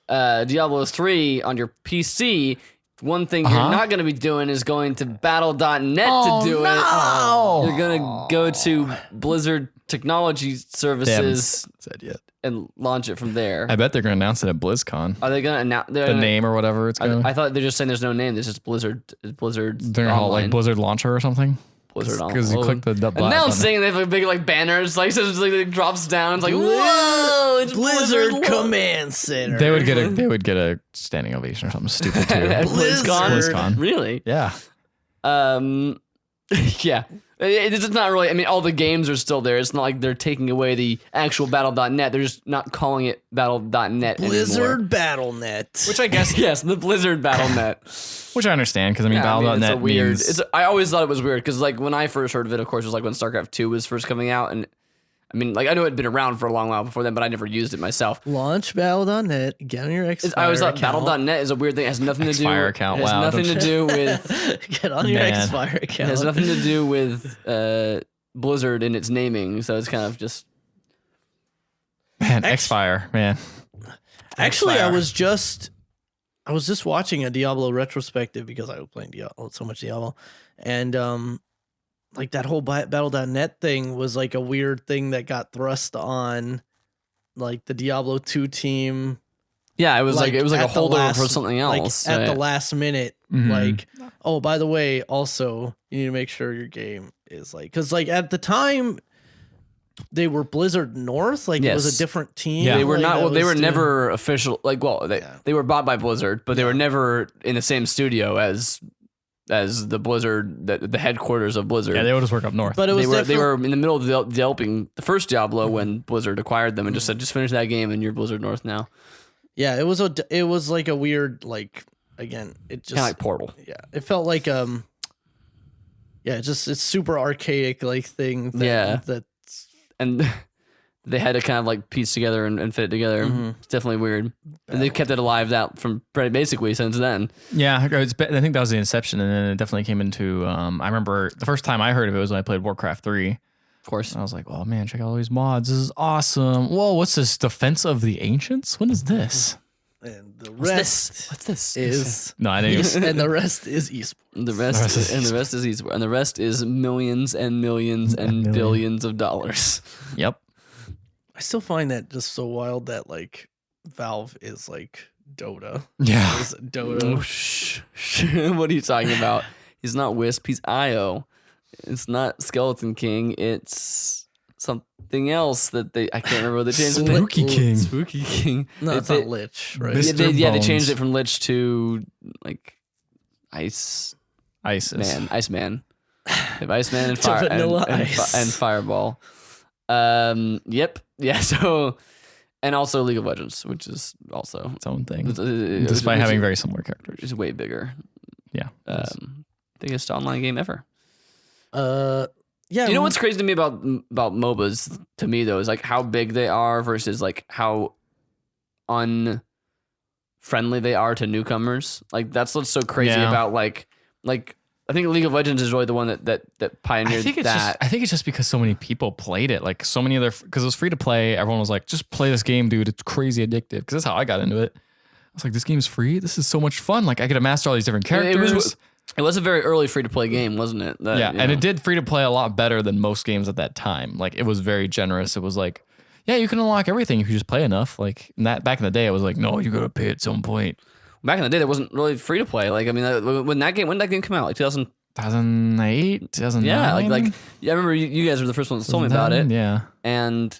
Diablo 3 on your PC, one thing you're not going to be doing is going to battle.net to do it. You're going to go to Blizzard Technology Services. They haven't said yet. And launch it from there. I bet they're going to announce it at BlizzCon. Are they going to announce the name or whatever it's going to? I thought they're just saying there's no name. There's just Blizzard. They're all like Blizzard Launcher or something. Blizzard Online. Because you click the and now I'm seeing they have a big like banner. It's like it drops down. It's like whoa! It's Blizzard Command Center. They would get a standing ovation or something stupid too. At BlizzCon. Really? Yeah. Yeah. It's not really. I mean, all the games are still there. It's not like they're taking away the actual Battle.net. They're just not calling it Battle.net Blizzard anymore. Battle.net. Which I guess yes, the Blizzard Battle.net. Which I understand because Battle.net it's weird. means... I always thought it was weird because like when I first heard of it, of course, it was like when StarCraft 2 was first coming out, and I mean, like I know it'd been around for a long while before then, but I never used it myself. Launch Battle.net. Get on your X. I always thought Battle.net is a weird thing. It has nothing to do. Account. It has nothing to do with. Get on your Xfire account. It has nothing to do with Blizzard and its naming, so it's kind of just. Man, Xfire, man. Actually, I was just watching a Diablo retrospective because I was playing so much Diablo, and like that whole Battle.net thing was like a weird thing that got thrust on like the Diablo 2 team. Yeah, it was like a holdover for something else. Like at the last minute, like, oh, by the way, also you need to make sure your game is like, because like at the time, they were Blizzard North, like it was Yes. a different team. Yeah. They were like, not. that Well, they was were doing- never official. Like, well, they were bought by Blizzard, but they were never in the same studio as the Blizzard, the headquarters of Blizzard. Yeah, they would just work up north. But it was they were in the middle of developing the first Diablo when Blizzard acquired them and just said, just finish that game and you're Blizzard North now. Yeah, it was like a weird, like, again, it just Kind of like Portal. yeah, it felt like it's super archaic like thing. That's And they had to kind of like piece together and fit it together. It's definitely weird. And they've kept it alive out from basically since then. Yeah, I think that was the inception, and then it definitely came into. I remember the first time I heard of it was when I played Warcraft 3. Of course. And I was like, "Oh man, check out all these mods! This is awesome!" Whoa, what's this? Defense of the Ancients? What is this? and the rest What's this? is No, I didn't. and the rest is esports. The rest is esports. And the rest is millions and millions and billions of dollars. Yep. I still find that just so wild that like Valve is like Dota. Yeah. Is Dota. Oh, shh. What are you talking about? He's not Wisp. He's IO. It's not Skeleton King. It's something else that I can't remember what they changed. Spooky King. Spooky King. No, it's not Lich, right? Mr. They Bones. changed it from Lich to like ISIS. Iceman. They have Iceman and To fire Vanilla and Ice. and Fireball. Yep. Yeah. So, and also League of Legends, which is also Its own thing. despite Despite having very similar characters. is way bigger. Yeah. Biggest online game ever. Yeah. You know what's crazy to me about MOBAs to me though is like how big they are versus like how unfriendly they are to newcomers. Like that's what's so crazy Yeah. about like I think League of Legends is really the one that pioneered I think that. I think it's just because so many people played it. Like so many other, because it was free to play. Everyone was like, just play this game, dude. It's crazy addictive. Because that's how I got into it. I was like, this game's free. This is so much fun. Like I get to master all these different characters. It was a very early free to play game, wasn't it? That, Yeah, you and know. it did free to play a lot better than most games at that time. Like it was very generous. It was like, yeah, you can unlock everything if you just play enough. Like back in the day, it was like, no, you gotta pay at some point. Back in the day, there wasn't really free to play. Like I mean, when that game come out, like 2000. 2008, 2009. Yeah, I remember you guys were the first ones that told me about it. Yeah, And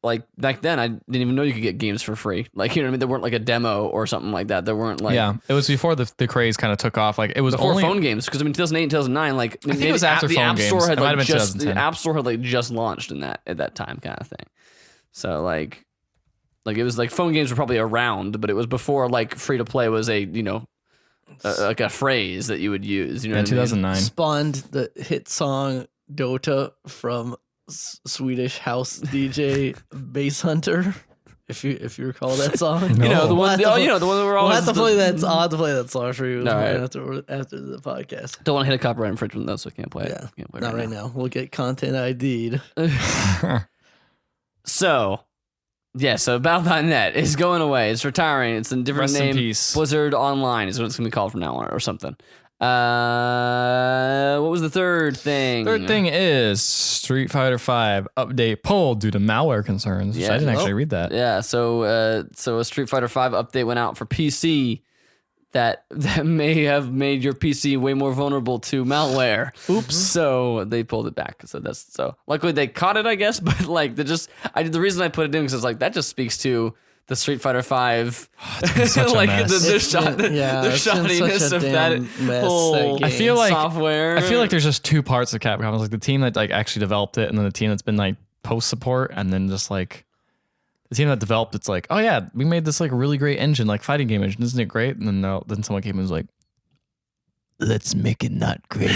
like back then, I didn't even know you could get games for free. Like you know what I mean? There weren't like a demo or something like that. There weren't like yeah. It was before the craze kind of took off. Like it was before only phone games because I mean 2008 and 2009 like I think it was after the phone App games. Store had It might like have been just 2010. the App Store had like just launched at that time kind of thing. So like it was like phone games were probably around, but it was before like free to play was a like a phrase that you would use. You know, yeah, what I mean? 2009. spawned the hit song Dota from Swedish house DJ Bass Hunter. If you recall that song, You know the No. one. We'll have to You know the one that we're We'll always. have to play that. I'll have to play that song for you All right. after the podcast. Don't want to hit a copyright infringement though, so I can't play it. Yeah, Can't play it not right now. We'll get content ID'd. So, yeah, so Battle.net is going away. It's retiring. It's a different Rest in name. peace. Blizzard Online is what it's going to be called from now on or something. What was the third thing? Third thing is Street Fighter V update pulled due to malware concerns. Yeah. I didn't actually read that. Yeah, so a Street Fighter V update went out for PC that may have made your PC way more vulnerable to malware. Oops. So they pulled it back. So luckily they caught it, I guess. But like the reason I put it in because it's like that just speaks to the Street Fighter V, such a like mess. the It's shot, been- yeah, the it's been shoddiness such a of that damn mess, whole that game. I feel like software. I feel like there's just two parts of Capcom. It's like the team that like actually developed it, and then the team that's been like post support, and then just like the team that developed it's like, oh yeah, we made this like really great engine, like fighting game engine, isn't it great? And then someone came and was like, let's make it not great.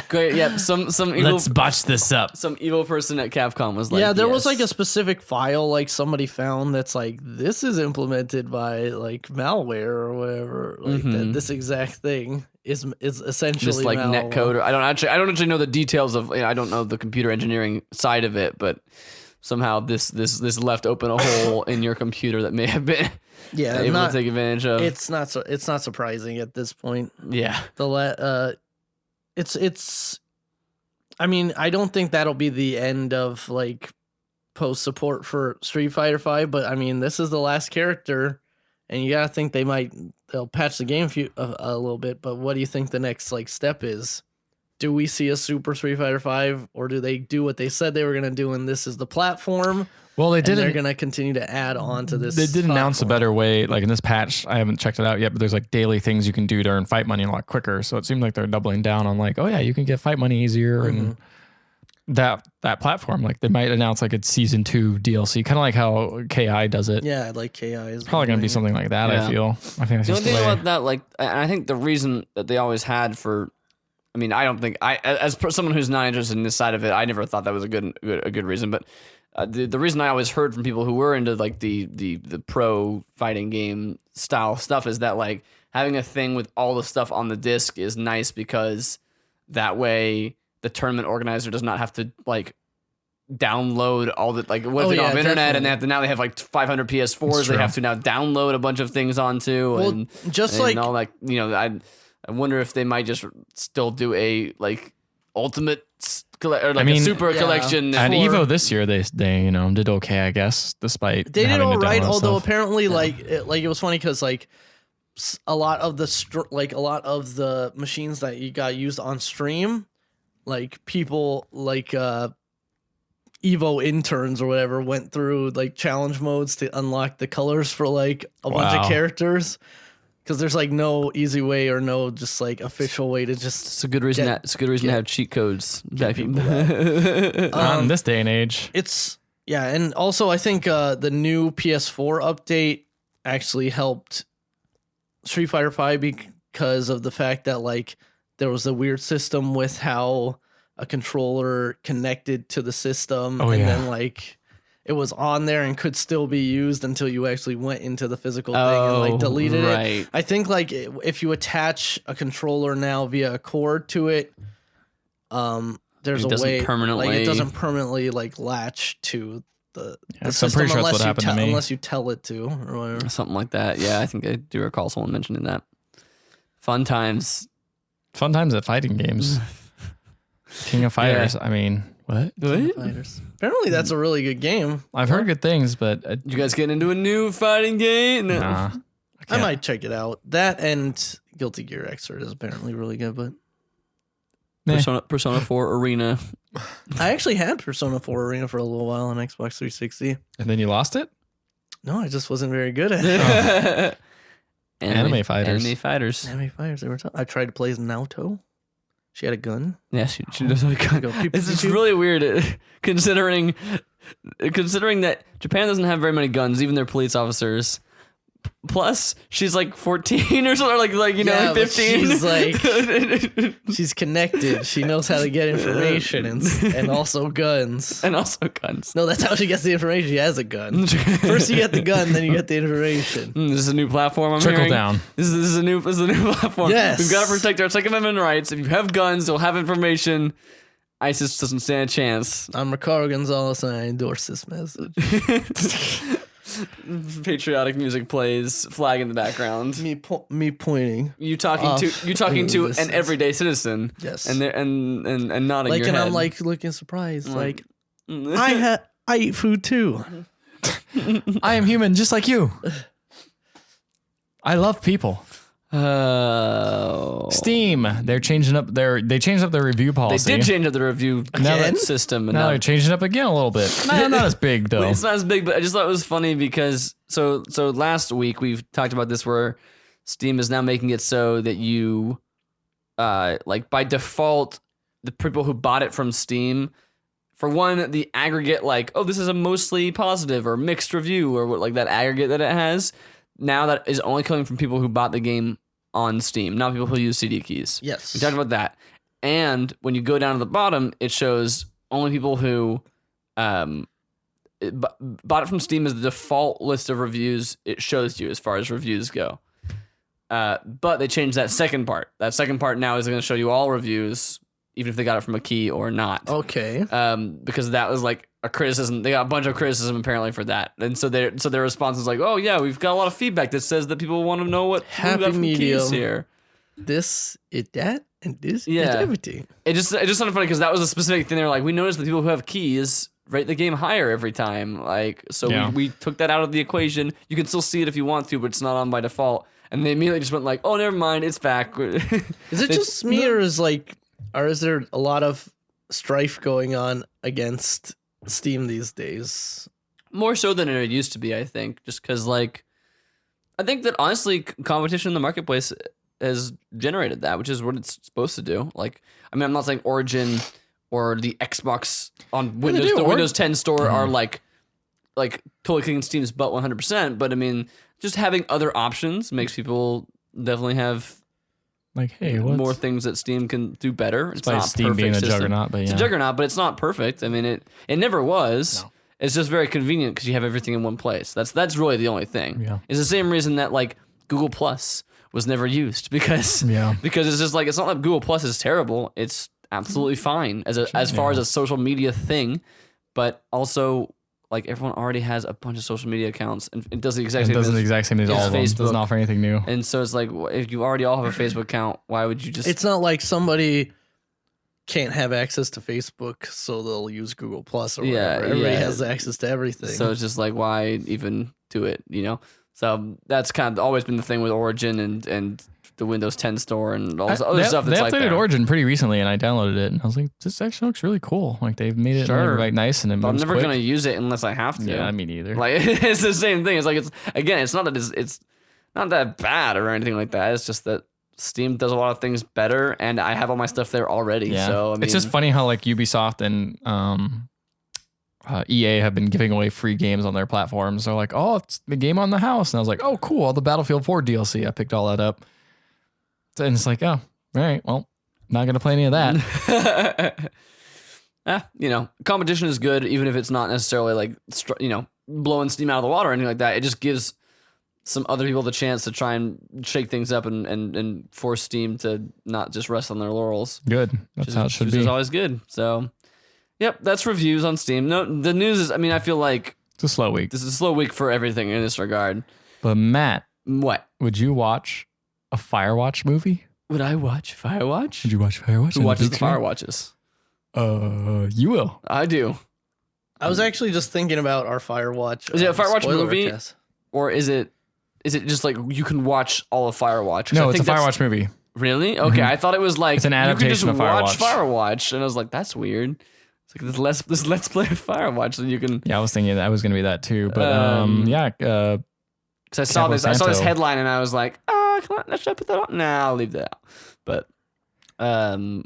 great. Yeah, some evil, Let's botch this up. some evil person at Capcom was like, yeah, there was yes. like a specific file like somebody found that's like this is implemented by like malware or whatever. Like that, this exact thing is essentially just like malware. netcode. I don't actually know the details of. I don't know the computer engineering side of it, but somehow this left open a hole in your computer that may have been Yeah, able not, to take advantage of. it's not surprising at this point. Yeah, It's I mean, I don't think that'll be the end of like post support for Street Fighter V, but I mean, this is the last character and you got to think they'll patch the game a little bit, but what do you think the next like step is? do we see a Super Street Fighter 5, or do they do what they said they were going to do, and this is the platform? Well, they They're didn't. going to continue to add on to this. They did announce a platform. better way. Like in this patch, I haven't checked it out yet, but there's like daily things you can do to earn fight money a lot quicker. So it seemed like they're doubling down on like, oh yeah, you can get fight money easier and that platform. Like they might announce like it's season 2 DLC, kind of like how KI does it. Yeah, like KI is Probably gonna be something like that. Yeah. I feel. I think that's The just only the thing way. about that, like, and I think the reason that they always had for, I mean, I don't think someone who's not interested in this side of it, I never thought that was a good reason. But the reason I always heard from people who were into like the pro fighting game style stuff is that like having a thing with all the stuff on the disc is nice because that way the tournament organizer does not have to like download all the like what if they don't have internet and now they have like 500 PS4s they have to now download a bunch of things onto and just and like all that, you know. I wonder if they might just still do a like ultimate or like a super collection. At for- Evo this year, they did okay, I guess, despite they did having to all right. download Although stuff. apparently, it was funny because like a lot of the machines that you got used on stream, like people like Evo interns or whatever went through like challenge modes to unlock the colors for like a bunch of characters. Because there's like no easy way or no just like official way to just. It's a good reason. To have cheat codes. Get people Not in this day and age. And also I think the new PS4 update actually helped Street Fighter V because of the fact that like there was a weird system with how a controller connected to the system, then like it was on there and could still be used until you actually went into the physical thing and like deleted it. I think like if you attach a controller now via a cord to it, there's a way like it doesn't permanently like latch to the system unless you tell it to or whatever. Something like that. Yeah, I think I do recall someone mentioning that. Fun times at fighting games. King of Fighters. Yeah. I mean, what? Fighters. Apparently, that's a really good game. I've heard good things, but you guys getting into a new fighting game? No. Nah, I might check it out. That and Guilty Gear Xrd is apparently really good, but Persona 4 Arena. I actually had Persona 4 Arena for a little while on Xbox 360. And then you lost it? No, I just wasn't very good at it. Anime fighters. They were tough. I tried to play as Naoto. She had a gun. Yeah, she does have a gun. It's really weird considering that Japan doesn't have very many guns, even their police officers. Plus, she's like 14 or something, like 15. She's like, she's connected. She knows how to get information and also guns. And also guns. No, that's how she gets the information. She has a gun. First you get the gun, then you get the information. This is a new platform. I'm Trickle hearing. down. This is a new platform. Yes. We've got to protect our Second Amendment rights. If you have guns, you'll have information. ISIS doesn't stand a chance. I'm Ricardo Gonzalez, and I endorse this message. Patriotic music plays, flag in the background. Me pointing. You talking to an everyday citizen. Yes. And nodding like, your and head. I'm like looking surprised. Like, I eat food too. I am human, just like you. I love people. Steam, they changed up their review policy. They did change up the review system. And now they're changing it up again a little bit. Not as big though. It's not as big, but I just thought it was funny because so last week we've talked about this where Steam is now making it so that you like by default the people who bought it from Steam, for one, the aggregate like, oh, this is a mostly positive or mixed review or what, like that aggregate that it has. Now that is only coming from people who bought the game on Steam, not people who use CD keys. Yes. We talked about that. And when you go down to the bottom, it shows only people who bought it from Steam as the default list of reviews it shows you as far as reviews go. But they changed that second part. That second part now is going to show you all reviews, even if they got it from a key or not. Okay. Because that was like a criticism. They got a bunch of criticism apparently for that, and so their response is like, "Oh yeah, we've got a lot of feedback that says that people want to know what we got from keys here. This is that, and this is Yeah. everything." It just sounded funny because that was a specific thing. They were like, "We noticed that people who have keys rate the game higher every time." Like, so Yeah. we took that out of the equation. You can still see it if you want to, but it's not on by default. And they immediately just went like, "Oh, never mind, it's back." Is it just me or is like Or is there a lot of strife going on against Steam these days? More so than it used to be, I think, just because like I think that honestly competition in the marketplace has generated that, which is what it's supposed to do. Like, I mean, I'm not saying Origin or the Xbox on Windows, the Windows 10 store are like totally kicking Steam's butt 100%. But I mean, just having other options makes people definitely have like, hey, more things that Steam can do better. It's not Steam perfect being a system. juggernaut, but It's yeah. a juggernaut, but it's not perfect. I mean, it never was. No. It's just very convenient because you have everything in one place. That's really the only thing. Yeah. It's the same reason that like Google Plus was never used because it's just like it's not like Google Plus is terrible. It's absolutely fine as far as a social media thing, but also like everyone already has a bunch of social media accounts and it does the exact same as all of them. Facebook. Doesn't offer anything new. And so it's like if you already all have a Facebook account, why would you just? It's not like somebody can't have access to Facebook, so they'll use Google Plus or whatever. Everybody has access to everything. So it's just like, why even do it, you know? So that's kind of always been the thing with Origin and the Windows 10 store and all this other stuff that's like They updated there. Origin pretty recently, and I downloaded it, and I was like, this actually looks really cool. Like, they've made it like nice, and it But I'm moves never quick. going to use it unless I have to. Yeah, me neither. Like, it's the same thing. It's like, it's not that it's not that bad or anything like that. It's just that Steam does a lot of things better, and I have all my stuff there already. Yeah. So I mean, it's just funny how like Ubisoft and EA have been giving away free games on their platforms. They're like, oh, it's the game on the house, and I was like, oh, cool, all the Battlefield 4 DLC. I picked all that up, and it's like, oh, all right, well, not gonna play any of that. you know, competition is good, even if it's not necessarily like blowing steam out of the water or anything like that. It just gives some other people the chance to try and shake things up and force Steam to not just rest on their laurels. Good. That's how it should which be. is always good. So, yep, that's reviews on Steam. No, the news is, I mean, I feel like It's a slow week. this is a slow week for everything in this regard. But Matt, What? would you watch a Firewatch movie? Would I watch Firewatch? Would you watch Firewatch? Who watches the Firewatches? You will. I do. I was actually just thinking about our Firewatch. Is it a Firewatch spoiler movie? cast. Or is it just like you can watch all of Firewatch? 'Cause No, I it's a think that's- Firewatch movie. Really? Okay, I thought it was like It's an adaptation you of can just watch Firewatch. Firewatch, and I was like, that's weird. It's like this let's play of Firewatch, so you can. Yeah, I was thinking that was going to be that too. But yeah, Because I saw Capo this Santo. headline, and I was like, oh, come on, should I put that on? Nah, I'll leave that out. But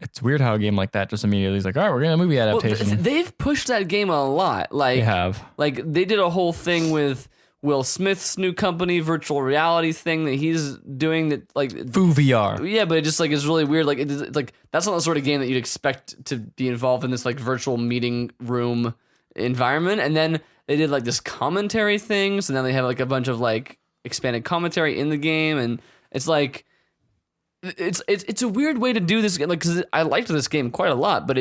it's weird how a game like that just immediately is like, all right, we're going to movie well, adaptation. they've pushed that game a lot. Like They have. Like they did a whole thing with Will Smith's new company, virtual reality thing that he's doing. That like Foo VR. yeah, but it just like is really weird. Like it's like that's not the sort of game that you'd expect to be involved in this like virtual meeting room environment. And then they did like this commentary thing. So now they have like a bunch of like expanded commentary in the game, and it's like it's a weird way to do this. Like because I liked this game quite a lot, but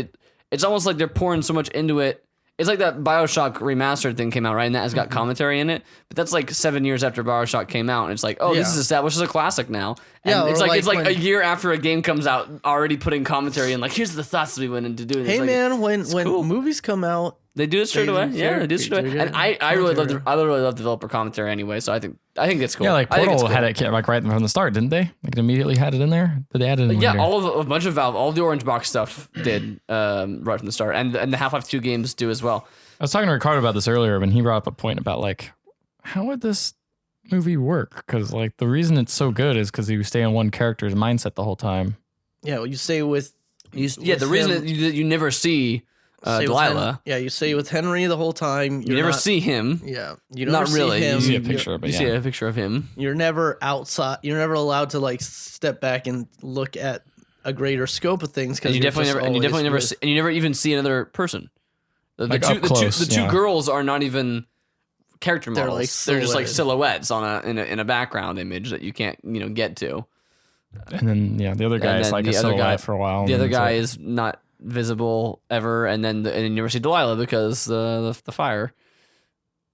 it's almost like they're pouring so much into it. It's like that BioShock remastered thing came out, right? And that has got commentary in it. But that's like 7 years after BioShock came out. And it's like, oh, this is established as a classic now. And Yeah, it's or like like a when- year after a game comes out, already putting commentary in. Like, here's the thoughts we went into doing this. Hey Like, man, when cool. movies come out, they do it straight away. Yeah, they do it straight away. they're And I really love commentary. I really love developer commentary anyway. So I think it's cool. Yeah, like I think it's Portal cool. had it like right from the start, didn't they? Like it immediately had it in there. Did they add it in Yeah, later? a bunch of Valve, all the Orange Box stuff did right from the start, and the Half-Life 2 games do as well. I was talking to Ricardo about this earlier when he brought up a point about like, how would this movie work? Because like the reason it's so good is because you stay in one character's mindset the whole time. yeah, well, you stay with The reason that you never see stay with Delilah, you stay with Henry the whole time. you never see him. Yeah, you Not never see really. him. You see a You're- picture of it. You Yeah. see a picture of him. You're never outside. You're never allowed to like step back and look at a greater scope of things And because you never even see another person. The Like two, up close, the two yeah. girls are not even character They're models. like They're just like silhouetted. silhouettes in a background image that you can't get to. And then the other guy And is then like the a other silhouette guy- for a while. The and other it's guy like- is not visible ever, and then you never see Delilah because the fire.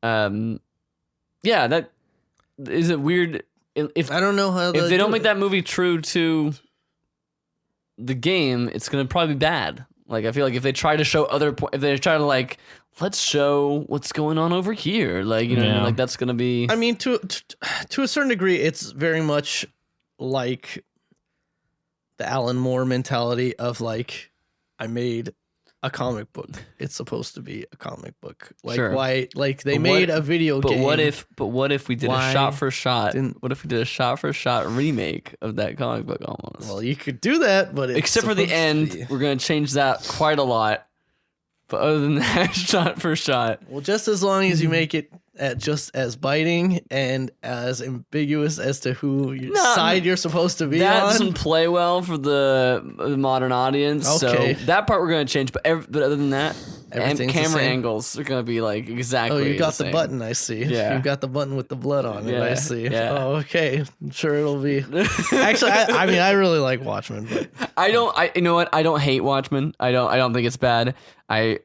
Yeah, that is it weird. If I don't know how they don't make that movie true to the game, it's gonna probably be bad. Like I feel like if they try to show if they try to like let's show what's going on over here, like you know, what I mean? Yeah. Like that's gonna be. I mean, to a certain degree, it's very much like the Alan Moore mentality of like, I made a comic book. It's supposed to be a comic book. Like Sure. why? Like they But made what- a video But game. what if we did Why a shot for shot? didn't- What if we did a shot for shot remake of that comic book almost? Well, you could do that, but it's Except for the supposed to end, be- we're gonna change that quite a lot. But other than that, shot for shot. Well, just as long as you make it just as biting and as ambiguous as to who side you're supposed to be That on. doesn't play well for the modern audience. Okay. So that part we're gonna change. But other than that, and Everything's the camera same. angles are gonna be like exactly. Oh, you got the the same. button, I see. Yeah. You got the button with the blood on it, Yeah, I see. yeah. Oh, okay. I'm sure it'll be. Actually, I mean, I really like Watchmen, but You know what? I don't hate Watchmen. I don't think it's bad. I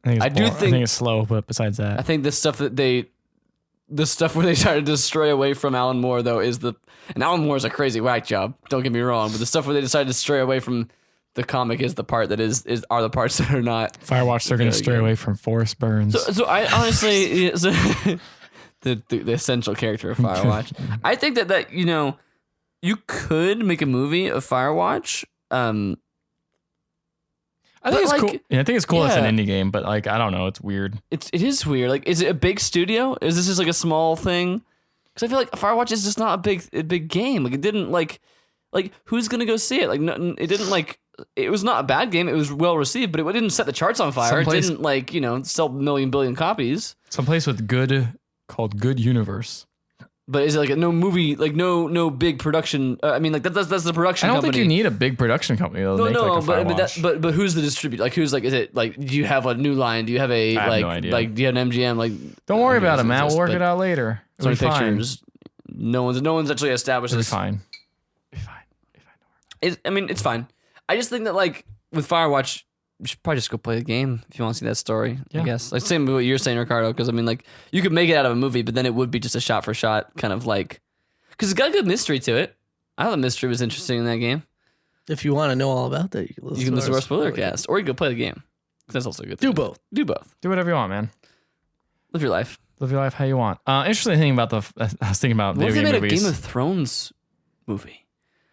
think do I think it's slow, but besides I that, think the stuff where they try to stray away from Alan Moore though and Alan Moore is a crazy whack job. Don't get me wrong, but the stuff where they decided to stray away from the comic is the part that are the parts that are not. Firewatch, they're going to Very stray good. away from forest burns. So I honestly, the essential character of Firewatch. I think that you could make a movie of Firewatch. I think but, it's like, cool. Yeah, I think it's cool. It's an yeah. indie game, but like I don't know, it's weird. It is weird. Like, is it a big studio? Is this just like a small thing? Because I feel like Firewatch is just not a big game. Like, it didn't like who's gonna go see it? Like, no, it didn't like. It was not a bad game. It was well received, but it didn't set the charts on fire. Someplace- It didn't sell billion copies. Someplace with called Good Universe. But is it like no movie, like no big production? I mean, like that's the production. I don't company. think you need a big production company to make like a Firewatch. but who's the distributor? Like who's like? Is it like? Do you have a New Line? Do you have a I have like? no idea. Like do you have an MGM? Like Don't worry I mean, about it, it's Matt. We'll exist, work but it out later. It'll Sony be fine. Pictures. No one's actually established It'll be this. fine. Be fine. Be fine. I mean, it's fine. I just think that like with Firewatch, you should probably just go play the game if you want to see that story. Yeah. I guess like same with what you're saying, Ricardo. Because I mean, like you could make it out of a movie, but then it would be just a shot for shot kind of like because it's got a good mystery to it. I thought the mystery was interesting in that game. if you want to know all about that, you can listen to our spoiler cast, or you can go play the game. That's also a good. Do thing. both. Do both. Do whatever you want, man. Live your life. Live your life how you want. Interesting thing about I was thinking about What if they video made game a movies. Game of Thrones movie?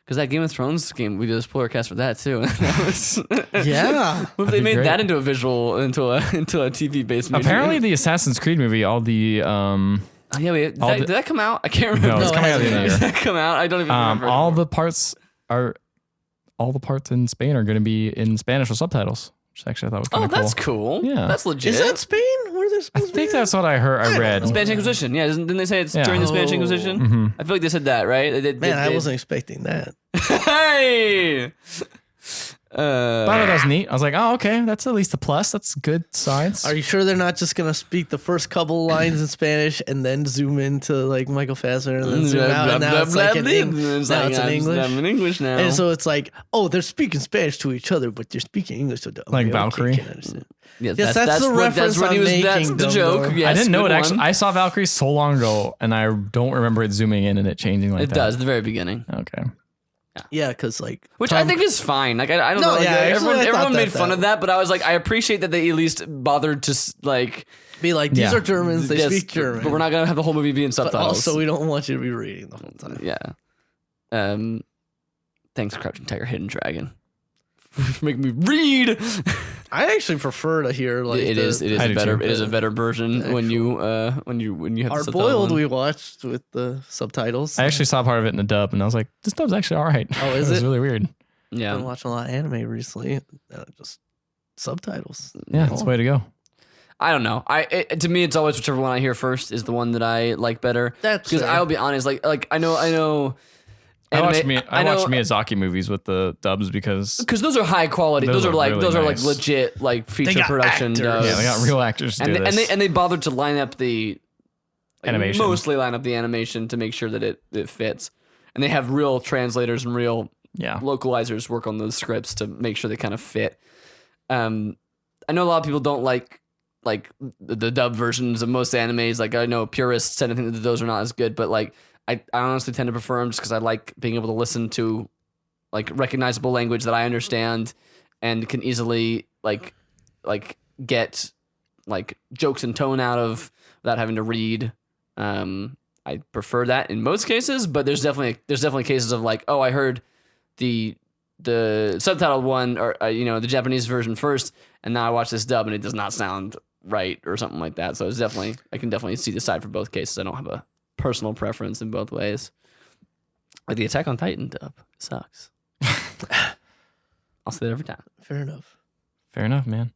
Because that Game of Thrones game, we did a spoiler cast for that too. That was, Yeah. what if they be made great. that into a TV based movie? Apparently, the Assassin's Creed movie, all the Oh, yeah, wait, all did that come out? I can't remember. no, it's No, coming it out at the end of Did the year. that come out? I don't even remember. All anymore. the parts in Spain are going to be in Spanish with subtitles, which actually I thought was kind Oh, of cool. that's cool. Yeah. That's legit. Is that Spain? Where they're I supposed to think be? that's what I heard. I don't read. know. Spanish Inquisition. Yeah, didn't they say it's Yeah. during the Spanish Oh. Inquisition? hmm I feel like they said that, right? Man, I wasn't expecting that. Hey. I thought that was neat. I was like, oh, okay, that's at least a plus. That's good signs. Are you sure they're not just gonna speak the first couple lines in Spanish and then zoom into like Michael Fassbender and then zoom out and now it's like in English. Now it's in English. I'm in English now. And so it's like, oh, they're speaking Spanish to each other, but they're speaking English to the Like Valkyrie? can't understand. yes, Yes, that's the reference what he I'm was. That's making, the joke. Dumbledore. Yes, I didn't know good it actually. one. I saw Valkyrie so long ago, and I don't remember it zooming in and it changing like It that. does at the very beginning, Okay. Yeah, because like which I think is fine. Like I don't No, know. Like, yeah, actually, everyone I thought everyone made that- fun of that, but I was like, I appreciate that they at least bothered to like. be like these Yeah. are Germans, they yes, speak German, but we're not gonna have the whole movie be in But subtitles. also we don't want you to be reading the whole time. Yeah. Thanks, Crouching Tiger, Hidden Dragon, for making me read. I actually prefer to hear like It is I do too. it is a better version when you have Our the subtitles Boiled on. we watched with the subtitles. I actually saw part of it in the dub, and I was like, this dub's actually all right. Oh, is It was it? really weird. Yeah. been watching a lot of anime recently. Just subtitles. Yeah, that's the way to go. I don't know. To me, it's always whichever one I hear first is the one that I like better. That's Because fair. I'll be honest, like I know. I watch know- Miyazaki movies with the dubs because Because those are high quality. Those are really like nice. legit like feature got production. actors. dubs. yeah, they got real actors to and do they, this. and they bothered to line up the Animation. mostly line up the animation to make sure that it fits. And they have real translators and real yeah. localizers work on those scripts to make sure they kind of fit. I know a lot of people don't like the dub versions of most animes. Like I know purists tend to think that those are not as good, but like I honestly tend to prefer them just because I like being able to listen to like recognizable language that I understand and can easily like get like jokes and tone out of without having to read. I prefer that in most cases, but there's definitely cases of like, oh, I heard the the subtitled one or the Japanese version first, and now I watch this dub and it does not sound right or something like that. So I can definitely see the side for both cases. I don't have a personal preference in both ways. Like the Attack on Titan dub sucks. I'll say that every time. Fair enough. Fair enough, man.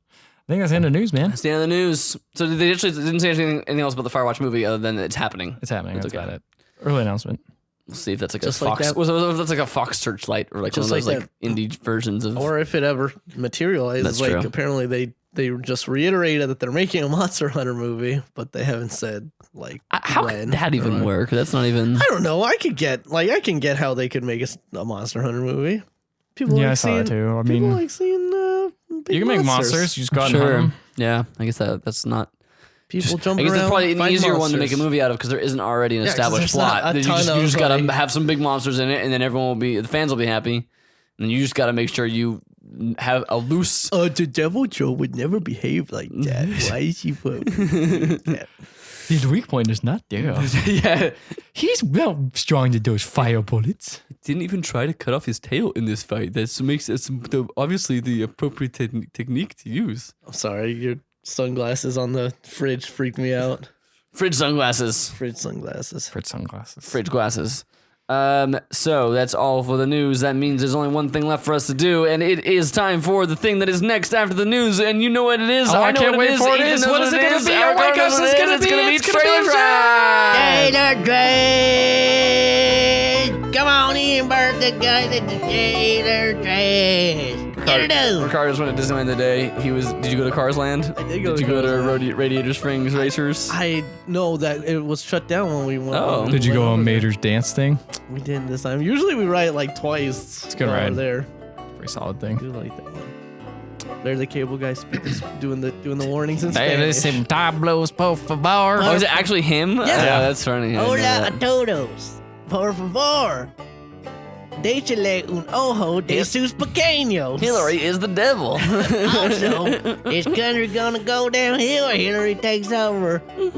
I think that's the end of news, man. That's the end of the news. So they actually didn't say anything else about the Firewatch movie other than it's happening. It's happening. It's That's okay. about it. Early announcement. We'll see if that's like Just a like Fox. that. If that's like a Fox Searchlight or like Just one of those like like indie versions of. Or if it ever materializes, That's like true. apparently they just reiterated that they're making a Monster Hunter movie, but they haven't said like How when could that even or- work? That's not even. I don't know. I can get how they could make a Monster Hunter movie. People Yeah, like I saw seeing, that too. I people mean, like seeing big you can make monsters. You just go out and hunt Sure. them. Yeah, I guess that's not. People I jumping guess around. that's probably an fighting easier one to make a monsters. movie out of because there isn't already an Yeah, 'cause established there's not plot. a You ton just of, gotta like- have some big monsters in it, and then the fans will be happy. And then you just gotta make sure you have a loose. The Devil Joe would never behave like that. Why is he His weak point is not there. Yeah, He's well strong to those fire bullets. didn't even try to cut off his tail in this fight. That makes it obviously the appropriate technique to use. I'm sorry, your sunglasses on the fridge freaked me out. Fridge sunglasses. Fridge sunglasses. For sunglasses. Fridge glasses. So that's all for the news. That means there's only one thing left for us to do, and it is time for the thing that is next after the news. And you know what it is. Oh, I know can't what wait it is. for it. Ethan Is. knows What is it going to be? Oh my gosh, it's going to be. It's going to be trailer Trailer Trash. Come on in, birthday guy. The trailer trash. Get it out. Ricardo's went to Disneyland today. Did you go to Cars Land? I did go Did to you go to Cars Land. Radiator Springs Racers? I know that it was shut down when we went. Oh. when we Did you went go on over there. Mater's dance thing? We didn't this time. Usually we ride it like twice. It's a good while we're ride. there. Pretty solid I thing. do like that one. There's the cable guy doing the warnings in Hey, Spanish. listen, Diablo's por favor. Oh, is it actually him? Yeah. That's funny. I didn't know Hola that. a todos. Por favor. Déchale un ojo de sus pequeños. Hilary is the devil. Also, is country gonna go downhill or Hilary takes over? Woo,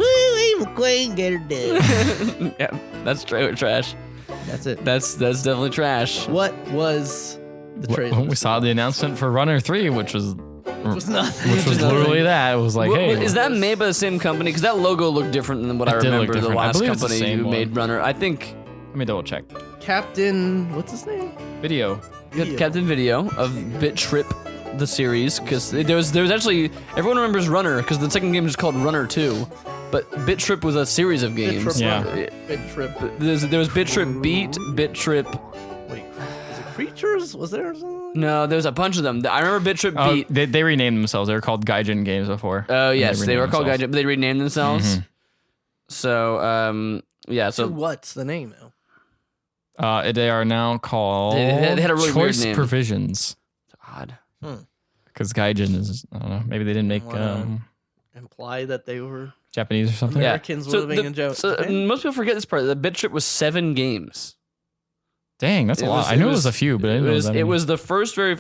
McQueen, get her done. Yeah, that's trailer trash. That's it. That's definitely trash. What was the trailer? Well, we saw the announcement for Runner 3, which was It was nothing. which was literally that. It was like, hey, Is that made by the same company? Because that logo looked different than what I It did look remember. The different. I last believe it's the company same who one. made Runner. I think let me double check. Captain, what's his name? Video. Video. Captain Video of Bit Trip, the series. Because there was actually everyone remembers Runner because the second game is called Runner 2, but Bit Trip was a series of Bit games. Trip Yeah. Runner. Bit Trip. There was Bit Trip Beat, Bit Trip. Wait, was it Creatures? Was there something? No, there was a bunch of them. I remember Bit Trip Oh, Beat. they renamed themselves. They were called Gaijin Games before. Oh And yes, they were renamed called themselves. Gaijin, but they renamed themselves. Mhm. So yeah, so What's the name now? They are now called They had a really weird Choice name. Provisions. odd. Because Gaijin is, I don't know, maybe they didn't make Wow. Imply that they were Japanese or something. Yeah. Americans living in Japan. So most people forget this part. The Bit Trip was 7 games. Dang, that's a It lot. was- I it knew it was- was a few, but I didn't know It was the first very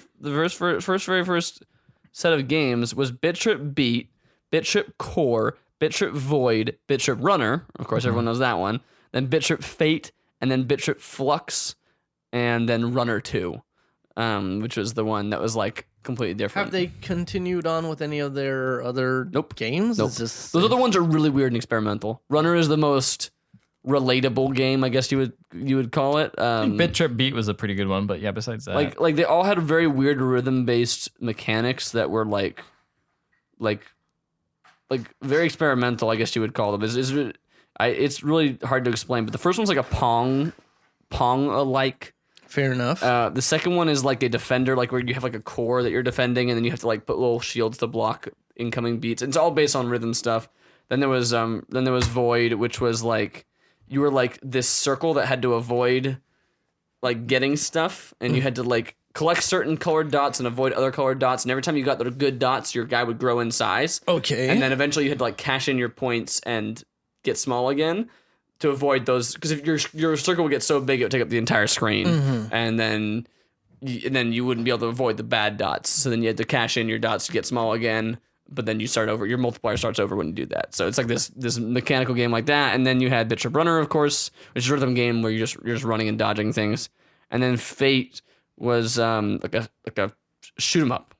first set of games was Bit Trip Beat, Bit Trip Core, Bit Trip Void, Bit Trip Runner. Of course, everyone knows that one. Then Bit Trip Fate, and then Bit Trip Flux, and then Runner 2, which was the one that was like completely different. Have they continued on with any of their other Nope. games? Nope. It's just Those other ones are really weird and experimental. Runner is the most relatable game, I guess you would call it. Bit Trip Beat was a pretty good one, but yeah, besides that. Like they all had very weird rhythm based mechanics that were like very experimental, I guess you would call them. It's really hard to explain, but the first one's like a Pong like. fair enough. The second one is like a defender, like where you have like a core that you're defending, and then you have to like put little shields to block incoming beats. It's all based on rhythm stuff. Then there was Void, which was like you were like this circle that had to avoid like getting stuff, and you had to like collect certain colored dots and avoid other colored dots. And every time you got the good dots, your guy would grow in size. Okay. And then eventually you had to like cash in your points and get small again to avoid those, because if your circle would get so big it would take up the entire screen, and then you wouldn't be able to avoid the bad dots. So then you had to cash in your dots to get small again, but then you start over. Your multiplier starts over when you do that. So it's like this mechanical game like that. And then you had Bit Trip Runner, of course, which is a rhythm game where you're just running and dodging things. And then Fate was like a shoot 'em up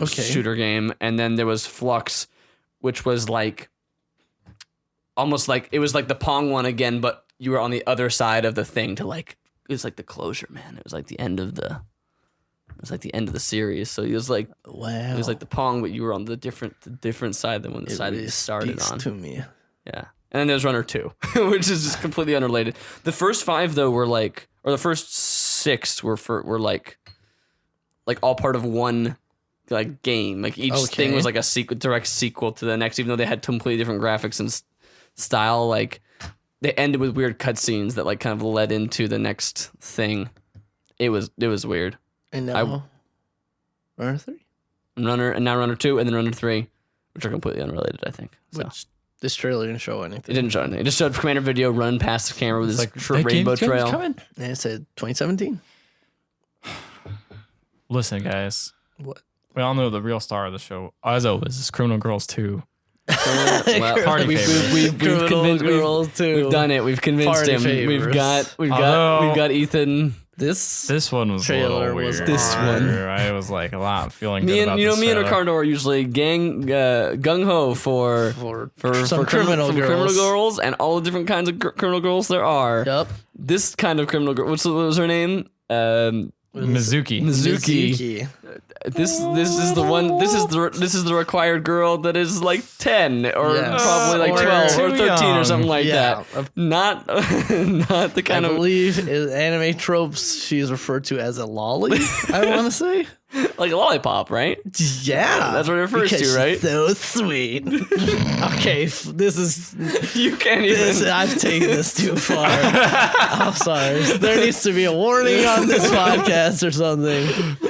shooter game, and then there was Flux, which was like almost like it was like the Pong one again, but you were on the other side of the thing to like it was like the closure, man. It was like the end of the series. So it was like it was like the Pong, but you were on the different side than when the side that you started on. To me. Yeah. And then there's Runner 2, which is just completely unrelated. The first 5 though were like, or the first 6 were like all part of one like game. Like each thing was like a direct sequel to the next, even though they had completely different graphics and style. Like they ended with weird cutscenes that like kind of led into the next thing. It was weird. And now Runner 3? And now Runner 2 and then Runner 3, which are completely unrelated, I think. So. Which this trailer didn't show anything. It didn't show anything. It just showed Commander Video run past the camera with his rainbow trail. And it said 2017. Listen, guys. What? We all know the real star of the show, as always, is Criminal Girls 2. Well, Party we've convinced Girls too. We've done it. We've convinced Party him. favors. Although- We've got Ethan. This one was a trailer little was weird. This one. I was like a lot feeling Me good and about this me and trailer. Ricardo are usually gung ho for some criminal girls. criminal girls and all the different kinds of criminal girls there are. Yep. This kind of criminal girl. What was her name? Mizuki. Mizuki. This is the one. This is the required girl that is like 10 or Yes. probably like Or 12 or too 13 or young. something like Yeah. that. Not the kind I of believe in anime tropes, she is referred to as a lolly. I want to say. like a lollipop, right? Yeah, That's what it refers because to, right? she's so sweet. Okay, this is. You can't even. I've taken this too far. I'm sorry. There needs to be a warning on this podcast or something.